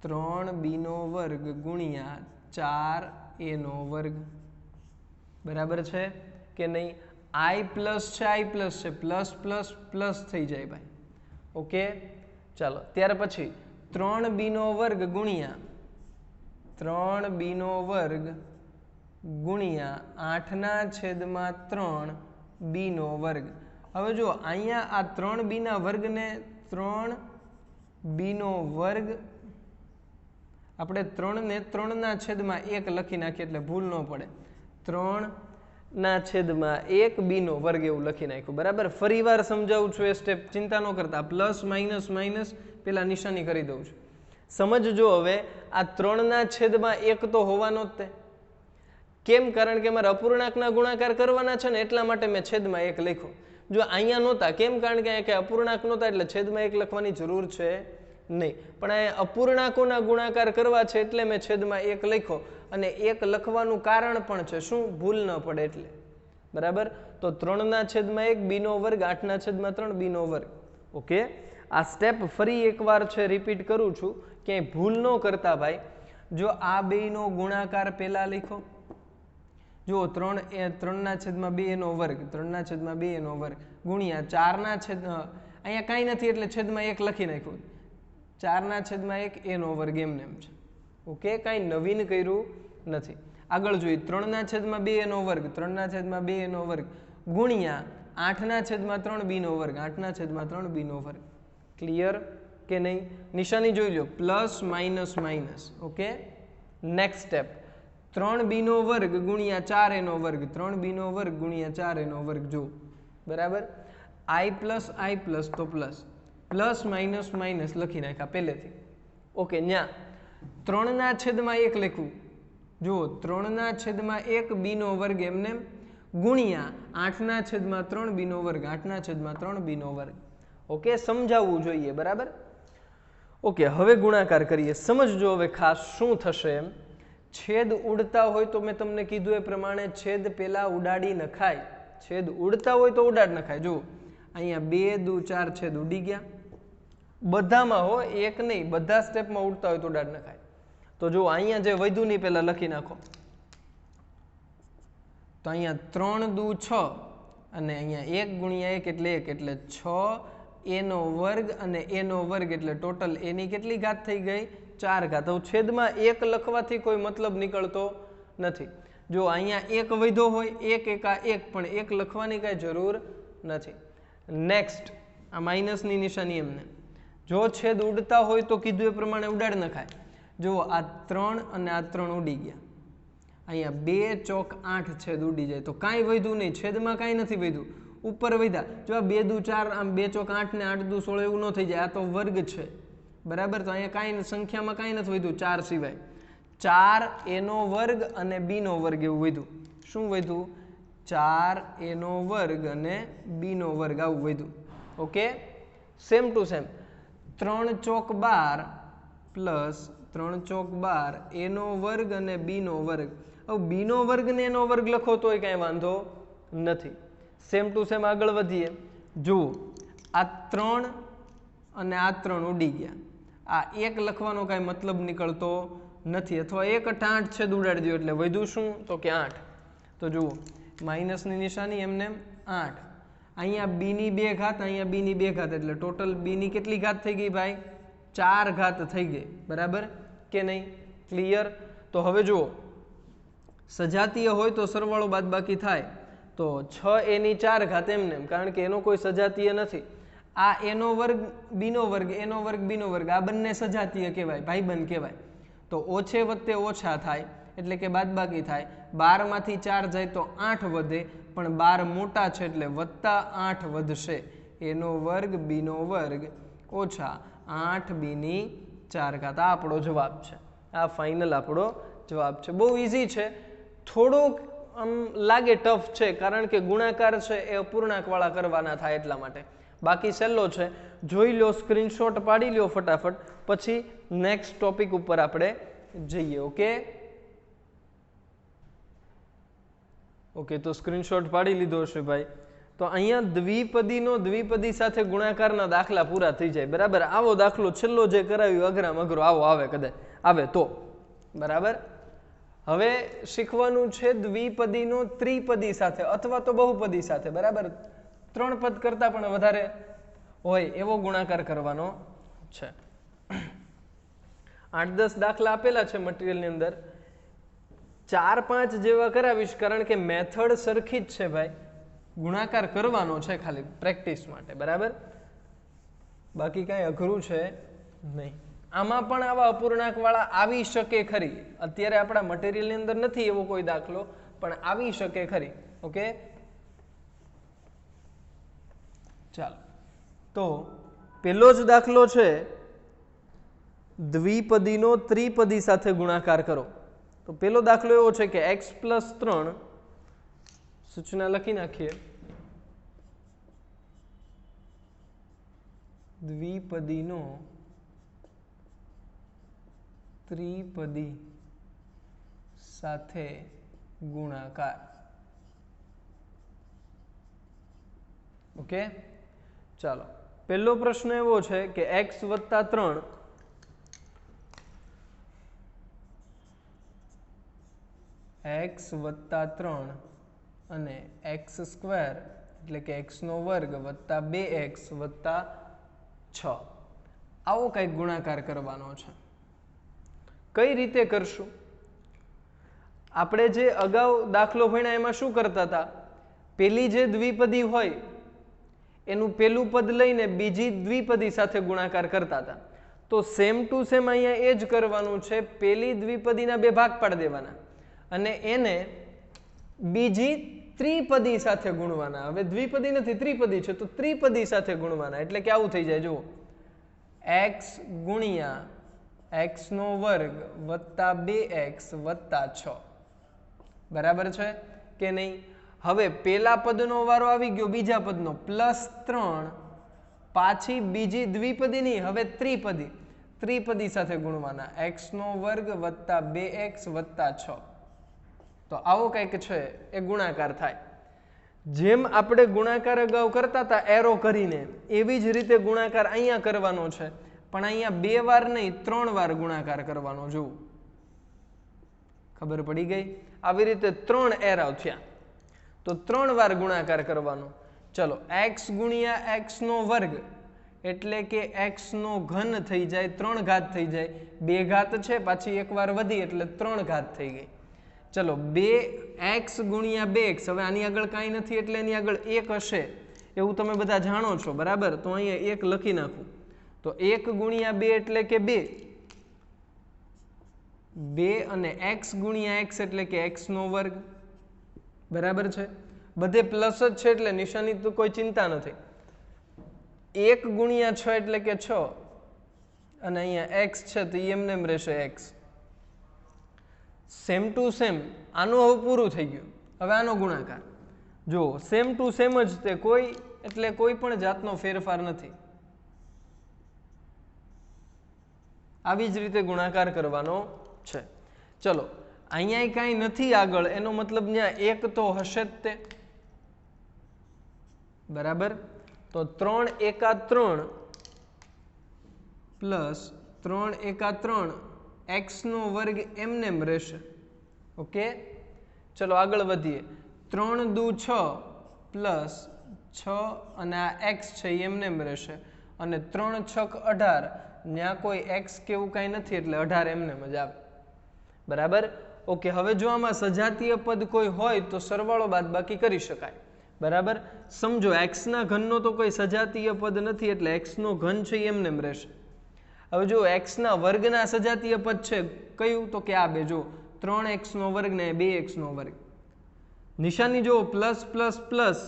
3b નો વર્ગ ગુણ્યા 4a નો વર્ગ. બરાબર છે કે નહીં? i પ્લસ છે, i પ્લસ છે, પ્લસ પ્લસ પ્લસ થઈ જાય ભાઈ. ઓકે, ચાલો. ત્યાર પછી 3b નો વર્ગ ગુણ્યા 3b નો વર્ગ ગુણ્યા 8/3 b નો વર્ગ. હવે જો અહીંયા આ 3b ના વર્ગને 3b નો વર્ગ આપણે 3 ને 3/1 લખી નાખીએ એટલે ભૂલ ન પડે. 3/1 b નો વર્ગ એવું લખી નાખ્યું. બરાબર, ફરી વાર સમજાવું છું એ સ્ટેપ, ચિંતા ન કરતા. પ્લસ માઇનસ માઇનસ પેલા નિશાની કરી દઉં છું. સમજજો. હવે આ 3/1 તો હોવાનો જ તે. કેમ? કારણ કે મારે અપૂર્ણાંકના ગુણાકાર કરવાના છે ને, એટલા માટે મેં છેદમાં 1 લખ્યો. જો અહીંયા નહોતા, કેમ? કારણ કે અહીંયા અપૂર્ણાંક નહોતા, એટલે છેદમાં 1 લખવાની જરૂર છે નહીં. પણ અહીંયા અપૂર્ણાંકોના ગુણાકાર કરવા છે એટલે મેં છેદમાં 1 લખ્યો, અને 1 લખવાનું કારણ પણ છે, શું? ભૂલ ન પડે એટલે. બરાબર, તો 3/1 b નો વર્ગ 8/3 b નો વર્ગ. ઓકે, આ સ્ટેપ ફરી એકવાર છે રિપીટ કરું છું, ક્યાંય ભૂલ ન કરતા ભાઈ. જો આ બેયનો ગુણાકાર પહેલા લખો. જુઓ, 3/2 નો વર્ગ 3/2 નો વર્ગ ગુણ્યા 4 અહીંયા કાંઈ નથી એટલે છેદમાં 1 લખી નાખ્યું. 4/1 a નો વર્ગ એમને એમ છે. ઓકે, કાંઈ નવીન કર્યું નથી. આગળ જોઈએ, 3/2 a નો વર્ગ 3/2 a નો વર્ગ ગુણ્યા 8/3 b નો વર્ગ 8/3 b નો વર્ગ. ક્લિયર કે નહીં? નિશાની જોઈ લો, plus minus minus. Okay, next step 3b નો વર્ગ ગુણ્યા 4a નો વર્ગ 3b નો વર્ગ ગુણ્યા 4a નો વર્ગ. જો, બરાબર, i પ્લસ તો પ્લસ પ્લસ માઇનસ માઇનસ લખી નાખ્યા પહેલેથી. ઓકે, ન્યા 3/1 લખવું. જુઓ, 3/1 b નો વર્ગ એમને ગુણ્યા 8/3 b નો વર્ગ 8/3 b નો વર્ગ. ઓકે, સમજાવવું જોઈએ. બરાબર, ઓકે, હવે ગુણાકાર કરીએ. સમજજો હવે ખાસ શું થશે એમ. છેદ ઉડતા હોય તો મેં તમને કીધું એ પ્રમાણે છેદ પેલા ઉડાડી નખાય. છેદ ઉડતા હોય તો ઉડાડ નખાય. જુઓ, અહીંયા 2 દુ 4 છેદ ઉડી ગયા. બધામાં હો, એક નહીં, બધા સ્ટેપમાં ઉડતા હોય તો ઉડાડ નખાય. તો જુઓ, અહીંયા જે વધ્યું નહીં પેલા લખી નાખો. તો અહીંયા 3 દુ 6 અને અહીંયા 1 ગુણ્યા 1 એટલે 1 એટલે 6 a નો વર્ગ અને a નો વર્ગ એટલે ટોટલ a ની કેટલી ઘાત થઈ ગઈ? 4 ઘાત. હવે છેદમાં 1 લખવાથી કોઈ મતલબ નીકળતો નથી. જો અહીંયા 1 વધ્યો હોય, 1 એકા 1, પણ 1 લખવાની કાંઈ જરૂર નથી. નેક્સ્ટ, આ માઇનસની નિશાની એમને. જો છેદ ઉડતા હોય તો કીધું એ પ્રમાણે ઉડાડ નખાય. જુઓ, આ 3 અને આ 3 ઉડી ગયા. અહીંયા 2 ચોક 8 છેદ ઉડી જાય તો કાંઈ વધ્યું નહીં, છેદમાં કાંઈ નથી વધ્યું. ઉપર વધ્યા. જો આ 2 દુ 4, આમ 2 ચોક 8 ને 8 દુ 16 એવું ન થઈ જાય. આ તો વર્ગ છે, બરાબર. તો અહીંયા કાંઈ સંખ્યામાં કાંઈ નથી વધ્યું 4 સિવાય. 4 a નો વર્ગ અને b નો વર્ગ એવું વધ્યું. શું વધ્યું? 4 a નો વર્ગ અને b નો વર્ગ આવું વધ્યું. ઓકે, સેમ ટુ સેમ 3 ચોક 12 પ્લસ 3 ચોક 12 a નો વર્ગ અને b નો વર્ગ. હવે b નો વર્ગ ને a નો વર્ગ લખો તોય કાંઈ વાંધો નથી. સેમ ટુ સેમ આગળ વધીએ. જુઓ, આ 3 અને આ 3 ઉડી ગયા. આ 1 લખવાનો કાંઈ મતલબ નીકળતો નથી, અથવા 1 8 છે ઉડાડી દો એટલે વધ્યું શું? તો કે 8. તો જુઓ, માઇનસની નિશાની એમને 8. અહીંયા b ની 2 ઘાત, અહીંયા b ની 2 ઘાત, એટલે ટોટલ b ની કેટલી ઘાત થઈ ગઈ ભાઈ? 4 ઘાત થઈ ગઈ, બરાબર કે નહીં? ક્લિયર? તો હવે જુઓ, સજાતીય હોય તો સરવાળો બાદબાકી થાય. તો 6a ની 4 ઘાત એમને, કારણ કે એનો કોઈ સજાતીય નથી. આ a નો વર્ગ b નો વર્ગ, a નો વર્ગ b નો વર્ગ, આ બંને સજાતીય કહેવાય, ભાઈબંધ કહેવાય. તો ઓછે વત્તે ઓછા થાય, એટલે કે બાદબાકી થાય. 12 માંથી 4 જાય તો 8 વધે, પણ 12 મોટા છે એટલે વત્તા 8 વધશે. a નો વર્ગ b નો વર્ગ ઓછા 8b ની 4 ઘાત. આ આપણો જવાબ છે. આ ફાઇનલ આપણો જવાબ છે. બહુ ઇઝી છે. થોડોક આમ લાગે ટફ છે, કારણ કે ગુણાકાર છે એ અપૂર્ણાંકવાળા કરવાના થાય એટલા માટે. બાકી સહેલો છે. જોઈ લો, સ્ક્રીનશોટ પાડી લ્યો ફટાફટ, પછી નેક્સ્ટ ટોપિક ઉપર આપણે જઈએ. ઓકે ઓકે, તો સ્ક્રીનશોટ પાડી લીધો હશે ભાઈ. તો અહીંયા દ્વિપદીનો દ્વિપદી સાથે ગુણાકારના દાખલા પૂરા થઈ જાય, બરાબર. આવો દાખલો છેલ્લો જે કરાવ્યો અઘરામાં અઘરો આવો આવે, કદાચ આવે તો, બરાબર. હવે શીખવાનું છે દ્વિપદીનો ત્રિપદી સાથે અથવા તો બહુપદી સાથે, બરાબર. 3 પદ કરતા પણ વધારે હોય એવો ગુણાકાર કરવાનો છે. 8-10 દાખલા આપેલા છે મટીરિયલની અંદર. 4-5 જેવા કરાવીશ, કારણ કે મેથડ સરખી જ છે ભાઈ. ગુણાકાર કરવાનો છે ખાલી પ્રેક્ટિસ માટે, બરાબર. બાકી કાંઈ અઘરું છે નહીં. આમાં પણ આવા અપૂર્ણાંકવાળા આવી શકે ખરી. અત્યારે આપણા મટીરિયલની અંદર નથી એવો કોઈ દાખલો, પણ આવી શકે ખરી. ઓકે, ચાલો. તો પેલો જ દાખલો છે, દ્વિપદીનો ત્રિપદી સાથે ગુણાકાર કરો. તો પેલો દાખલો એવો છે કે x+3, સૂચના લખી નાખીએ, દ્વિપદીનો ત્રિપદી સાથે ગુણાકાર. ઓકે, ચાલો. પહેલો પ્રશ્ન એવો છે કે x+3 અને x² એટલે કે x² વત્તા 2x વત્તા 6 આવો કંઈક ગુણાકાર કરવાનો છે. કઈ રીતે કરશું? આપણે જે અગાઉ દાખલો ભણ્યા એમાં શું કરતા હતા? પેલી જે દ્વિપદી હોય એનું પેલું પદ લઈને બીજી દ્વિપદી સાથે ગુણાકાર કરતા હતા. તો સેમ ટુ સેમ અહીંયા એ જ કરવાનું છે. પેલી દ્વિપદીના 2 ભાગ પાડી દેવાના અને એને બીજી ત્રિપદી સાથે ગુણવાના. હવે દ્વિપદી નથી, ત્રિપદી છે, તો ત્રિપદી સાથે ગુણવાના. એટલે કે આવું થઈ જાય, જુઓ, x ગુણ્યા x² વત્તા 2x વત્તા 6, બરાબર છે કે નહીં? હવે પેલા પદનો વારો આવી ગયો બીજા પદનો, +3, પાછી બીજી દ્વિપદી નહીં, હવે ત્રિપદી. ત્રિપદી સાથે ગુણવાના, x² વત્તા 2x વત્તા 6. તો આવો કંઈક છે એ ગુણાકાર થાય. જેમ આપણે ગુણાકાર અગાઉ કરતા હતા એરો કરીને, એવી જ રીતે ગુણાકાર અહીંયા કરવાનો છે, પણ અહીંયા 2 વાર નહીં 3 વાર ગુણાકાર કરવાનો. જુઓ, ખબર પડી ગઈ? આવી રીતે 3 એરો થયા, તો 3 વાર ગુણાકાર કરવાનો. ચલો, x ગુણ્યા x² એટલે કે x³ થઈ જાય, 3 ઘાત થઈ જાય. 2 ઘાત છે, પાછી 1 વાર વધી એટલે 3 ઘાત થઈ ગઈ. ચલો, 2x ગુણ્યા 2x, હવે આની આગળ કાંઈ નથી એટલે એની આગળ 1 હશે એવું તમે બધા જાણો છો, બરાબર. તો અહીંયા 1 લખી નાખું. તો 1 ગુણ્યા 2 એટલે કે 2, 2 અને x ગુણ્યા x એટલે કે x², બરાબર છે. બધે પ્લસ જ છે એટલે નિશાની તો કોઈ ચિંતા નથી. 1 ગુણ્યા 6 એટલે કે 6 અને અહીંયા x છે તો એમને એમ રહેશે x. સેમ ટુ સેમ આનું હવે પૂરું થઈ ગયું. હવે આનો ગુણાકાર જો સેમ ટુ સેમ જ તે કોઈ એટલે કોઈ પણ જાતનો ફેરફાર નથી. આવી જ રીતે ગુણાકાર કરવાનો છે. ચલો અહીંયા કાંઈ નથી આગળ એનો મતલબ ત્યાં એક તો હશે જ તે બરાબર. તો 3 એકા 3 પ્લસ 3 એકા 3 x નો વર્ગ એમને એમ રહેશે. ઓકે ચલો આગળ વધીએ. 3 દુ 6 પ્લસ 6 અને આ x છે એમને એમ રહેશે અને 3 છક 18 ત્યાં કોઈ x કેવું કાંઈ નથી એટલે 18 એમને એમ જ આવે બરાબર. ઓકે હવે જો આમાં સજાતીય પદ કોઈ હોય તો સરવાળો બાદબાકી કરી શકાય બરાબર. સમજો x ના ઘનનો તો કોઈ સજાતીય પદ નથી એટલે x નો ઘન છે એમને એમ રહેશે. હવે જો x ના વર્ગના સજાતીય પદ છે કયું તો કે આ બે જો 3x નો વર્ગ ને 2x નો વર્ગ. નિશાની જો પ્લસ પ્લસ પ્લસ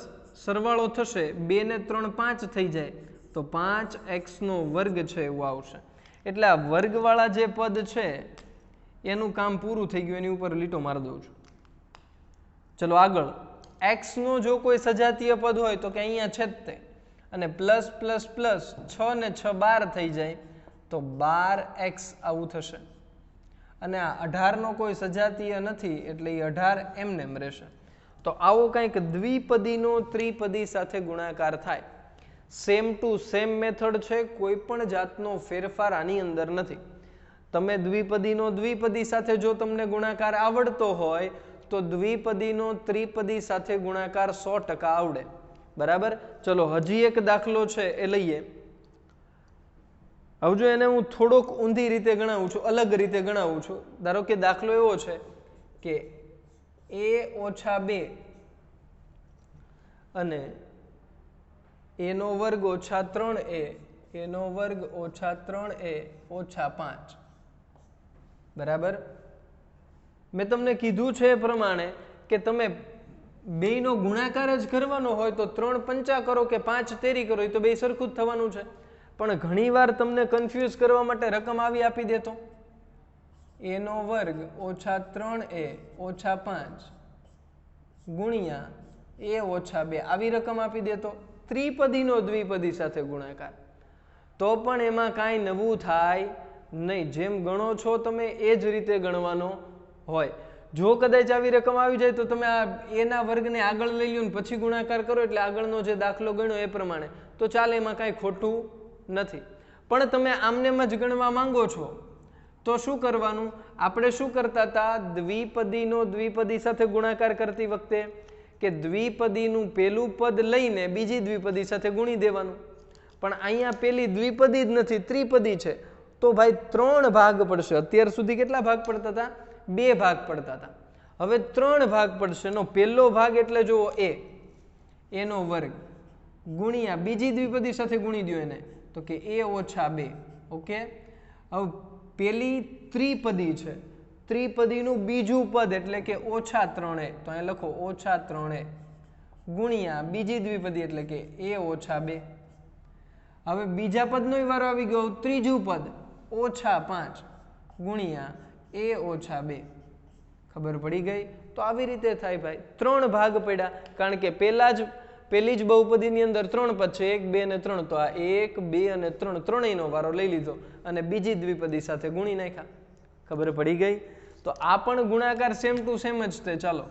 સરવાળો થશે 2 ને 3 5 થઈ જાય તો 5x નો વર્ગ છે એવું આવશે. એટલે આ વર્ગવાળા જે પદ છે એનું કામ પૂરું થઈ ગયું. એની ઉપર લીટો મારી દઉં છું. ચલો આગળ x નો જો કોઈ સજાતીય પદ હોય તો કે અહીંયા છે જ તે અને પ્લસ પ્લસ પ્લસ 6 ને 6 12 થઈ જાય તો 12x આવું થશે અને આ 18 નો કોઈ સજાતીય નથી એટલે એ 18 એમને એમ રહેશે. તો આવો કંઈક દ્વિપદીનો ત્રિપદી સાથે ગુણાકાર થાય. સેમ ટુ સેમ મેથડ છે. કોઈ પણ જાતનો ફેરફાર આની અંદર નથી. તમે દ્વિપદીનો દ્વિપદી સાથે જો તમને ગુણાકાર આવડતો હોય તો દ્વિપદીનો ત્રિપદી સાથે ગુણાકાર 100% આવડે બરાબર. ચલો હજી એક દાખલો છે એ લઈએ. હવે જો એને હું થોડોક ઊંધી રીતે ગણાવું છું, અલગ રીતે ગણાવું છું. ધારો કે દાખલો એવો છે કે a-2 અને a નો વર્ગ ઓછા 3a a નો વર્ગ ઓછા 3a ઓછા 5 બરાબર. મેં તમને કીધું છે એ પ્રમાણે કે તમે બેયનો ગુણાકાર જ કરવાનો હોય તો 3 પંચા કરો કે 5 તેરી કરો એ તો બે સરખું જ થવાનું છે. પણ ઘણીવાર તમને કન્ફ્યુઝ કરવા માટે રકમ આવી આપી દેતો a નો વર્ગ ઓછા 3a ઓછા 5 ગુણ્યા a ઓછા 2 આવી રકમ આપી દેતો ત્રિપદીનો દ્વિપદી સાથે ગુણાકાર તો પણ એમાં કાંઈ નવું થાય નહીં. જેમ ગણો છો તમે એ જ રીતે ગણવાનો હોય. જો કદાચ આવી રકમ આવી જાય તો તમે આ એના વર્ગને આગળ લઈ લો ને પછી ગુણાકાર કરો એટલે આગળનો જે દાખલો ગણ્યો એ પ્રમાણે તો ચાલે, એમાં કાંઈ ખોટું નથી. પણ તમે આમનેમ જ ગણવા માંગો છો તો શું કરવાનું? આપણે શું કરતા હતા દ્વિપદીનો દ્વિપદી સાથે ગુણાકાર કરતી વખતે કે દ્વિપદીનું પેલું પદ લઈને બીજી દ્વિપદી સાથે ગુણી દેવાનું. પણ અહીંયા પેલી દ્વિપદી જ નથી, ત્રિપદી છે તો ભાઈ 3 ભાગ પડશે. અત્યાર સુધી કેટલા ભાગ પડતા હતા? 2 ભાગ પડતા હતા. હવે 3 ભાગ પડશે. નો પહેલો ભાગ એટલે જુઓ a નો વર્ગ ગુણ્યા બીજી દ્વિપદી સાથે ગુણી દો એને તો કે a ઓછા 2. ઓકે હવે પેલી ત્રિપદી છે, ત્રિપદીનું બીજું પદ એટલે કે ઓછા 3a તો અહીંયા લખો ઓછા 3a ગુણ્યા બીજી દ્વિપદી એટલે કે a ઓછા 2. હવે બીજા પદનો વારો આવી ગયો, ત્રીજું પદ ઓછા 5 ગુણ્યા a ઓછા 2. ખબર પડી ગઈ? તો આવી રીતે થાય ભાઈ. 3 ભાગ પડ્યા કારણ કે પેલી જ બહુપદીની અંદર 3 પદ છે, 1 2 અને 3. તો આ 1 2 અને 3 ત્રણેયનો વારો લઈ લીધો અને બીજી દ્વિપદી સાથે ગુણી નાખ્યા. ખબર પડી ગઈ? તો આ પણ ગુણાકાર સેમ ટુ સેમ જ તે. ચાલો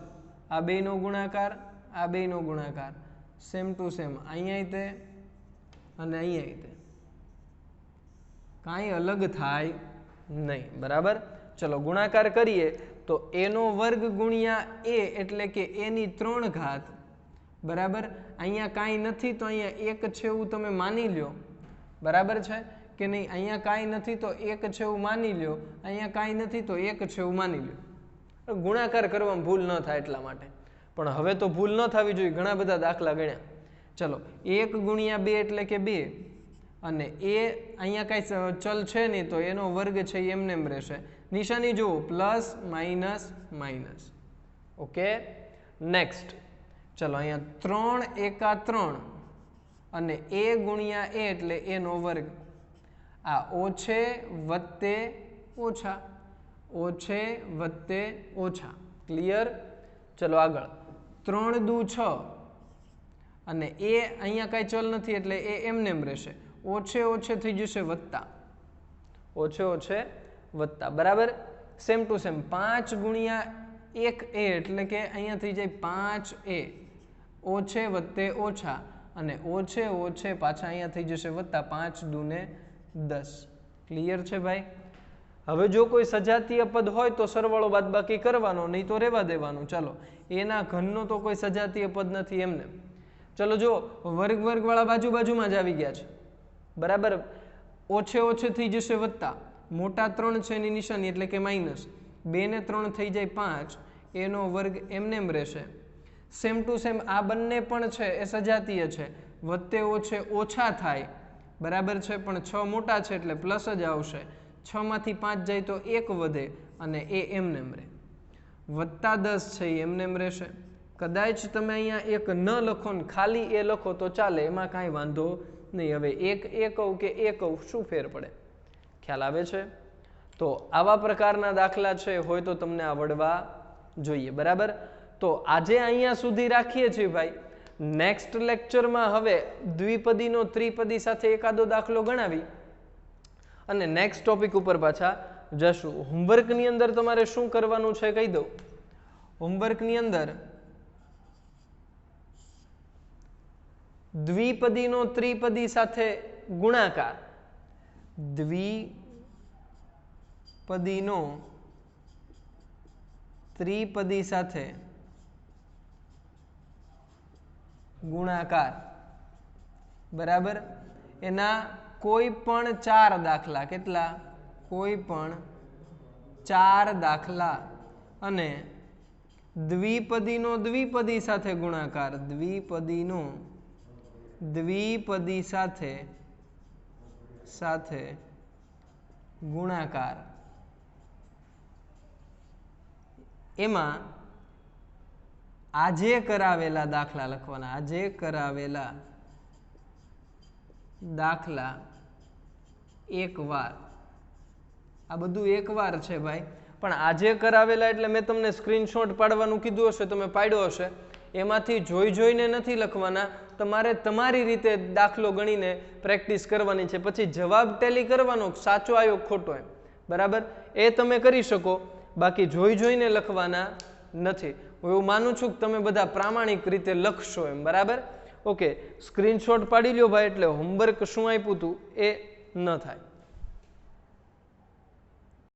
આ બેયનો ગુણાકાર, આ બેયનો ગુણાકાર સેમ ટુ સેમ. અહીંયા તે અને અહીંયા તે કાંઈ અલગ થાય નહીં બરાબર. ચલો ગુણાકાર કરીએ તો a નો વર્ગ ગુણ્યા a એટલે કે a ની 3 ઘાત બરાબર. અહીંયા કાંઈ નથી તો અહીંયા 1 છે એવું તમે માની લ્યો બરાબર છે કે નહીં? અહીંયા કાંઈ નથી તો 1 છે એવું માની લ્યો, અહીંયા કાંઈ નથી તો 1 છે એવું માની લ્યો. ગુણાકાર કરવામાં ભૂલ ન થાય એટલા માટે. પણ હવે તો ભૂલ ન થવી જોઈએ, ઘણા બધા દાખલા ગણ્યા. ચલો 1 ગુણ્યા 2 એટલે કે 2 અને a અહીંયા કાંઈ ચલ છે નહીં તો એનો વર્ગ છે એમને એમ રહેશે. નિશાની જુઓ plus minus minus. Okay next ચલો અહીંયા 3 એકા 3 અને a ગુણ્યા a એટલે a નો વર્ગ. આ ઓછે વત્તે ઓછા, ઓછે વત્તે ઓછા. ક્લિયર? ચલો આગળ. 3 દુ 6 અને એ અહીંયા કાંઈ ચલ નથી એટલે એ એમને એમ રહેશે. ઓછે ઓછે થઈ જશે વત્તા, ઓછે ઓછે વત્તા. બરાબર? સેમ ટુ સેમ 5 ગુણ્યા 1a એટલે કે અહીંયા થઈ જાય 5a. ઓછે વત્તે ઓછા અને ઓછે ઓછે પાછા અહીંયા થઈ જશે વત્તા. 5 દુને 10. ક્લિયર છે ભાઈ? હવે જો કોઈ સજાતીય પદ હોય તો સરવાળો બાદબાકી કરવાનો, નહીં તો રહેવા દેવાનું. ચાલો, એના ઘનનો તો કોઈ સજાતીય પદ નથી એમને. ચલો જો વર્ગ વર્ગ વાળા બાજુ બાજુમાં જ આવી ગયા છે. બરાબર? ઓછે ઓછે થઈ જશે વત્તા, મોટા 3 છે એની નિશાની એટલે કે માઇનસ. 2 ને 3 થઈ જાય 5, એનો વર્ગ એમને એમ રહેશે. સેમ ટુ સેમ આ બંને પણ છે એ સજાતીય છે. વત્તે ઓછે ઓછા થાય, બરાબર છે, પણ 6 મોટા છે એટલે પ્લસ જ આવશે. 6 માંથી 5 જાય તો 1 વધે અને એ એમને એમ રહે. વત્તા 10 છે એ એમને એમ રહેશે. કદાચ તમે અહીંયા એક ન લખો ને ખાલી એ લખો તો ચાલે, એમાં કાંઈ વાંધો નહીં. હવે એક એ કહું કે એ કહું, શું ફેર પડે? ખ્યાલ આવે છે? તો આવા પ્રકારના દાખલા છે હોય તો તમને આવડવા જોઈએ. બરાબર? તો આજે અહીંયા સુધી રાખીએ છીએ ભાઈ. નેક્સ્ટ લેક્ચરમાં હવે દ્વિપદીનો ત્રિપદી સાથે એકાદો દાખલો ગણાવી અને નેક્સ્ટ ટોપિક ઉપર પાછા જશું. હોમવર્કની અંદર તમારે શું કરવાનું છે કહી દઉં. હોમવર્કની અંદર દ્વિપદીનો ત્રિપદી સાથે ગુણાકાર, દ્વિપદીનો ત્રિપદી સાથે ગુણાકાર, બરાબર, એના કોઈ પણ 4 દાખલા. કેટલા? કોઈ પણ 4 દાખલા. અને દ્વિપદીનો દ્વિપદી સાથે ગુણાકાર, દ્વિપદીનો દ્વિપદી સાથે ગુણાકાર. એમાં આજે કરાવેલા દાખલા લખવાના. આજે કરાવેલા દાખલા એકવાર. આ બધું એકવાર છે ભાઈ, પણ આજે કરાવેલા એટલે મેં તમને સ્ક્રીનશોટ પાડવાનું કીધું હશે, તમે પાડ્યો હશે. એમાંથી જોઈ જોઈને નથી લખવાના, તમારે તમારી રીતે દાખલો ગણીને પ્રેક્ટિસ કરવાની છે. પછી જવાબ ટેલી કરવાનો, સાચો આવ્યો ખોટો એમ. બરાબર? એ તમે કરી શકો, બાકી જોઈ જોઈને લખવાના નથી. હું એવું માનું છું કે તમે બધા પ્રામાણિક રીતે લખશો એમ. બરાબર? ઓકે, સ્ક્રીનશોટ પાડી લ્યો ભાઈ, એટલે હોમવર્ક શું આપ્યું હતું એ ન થાય.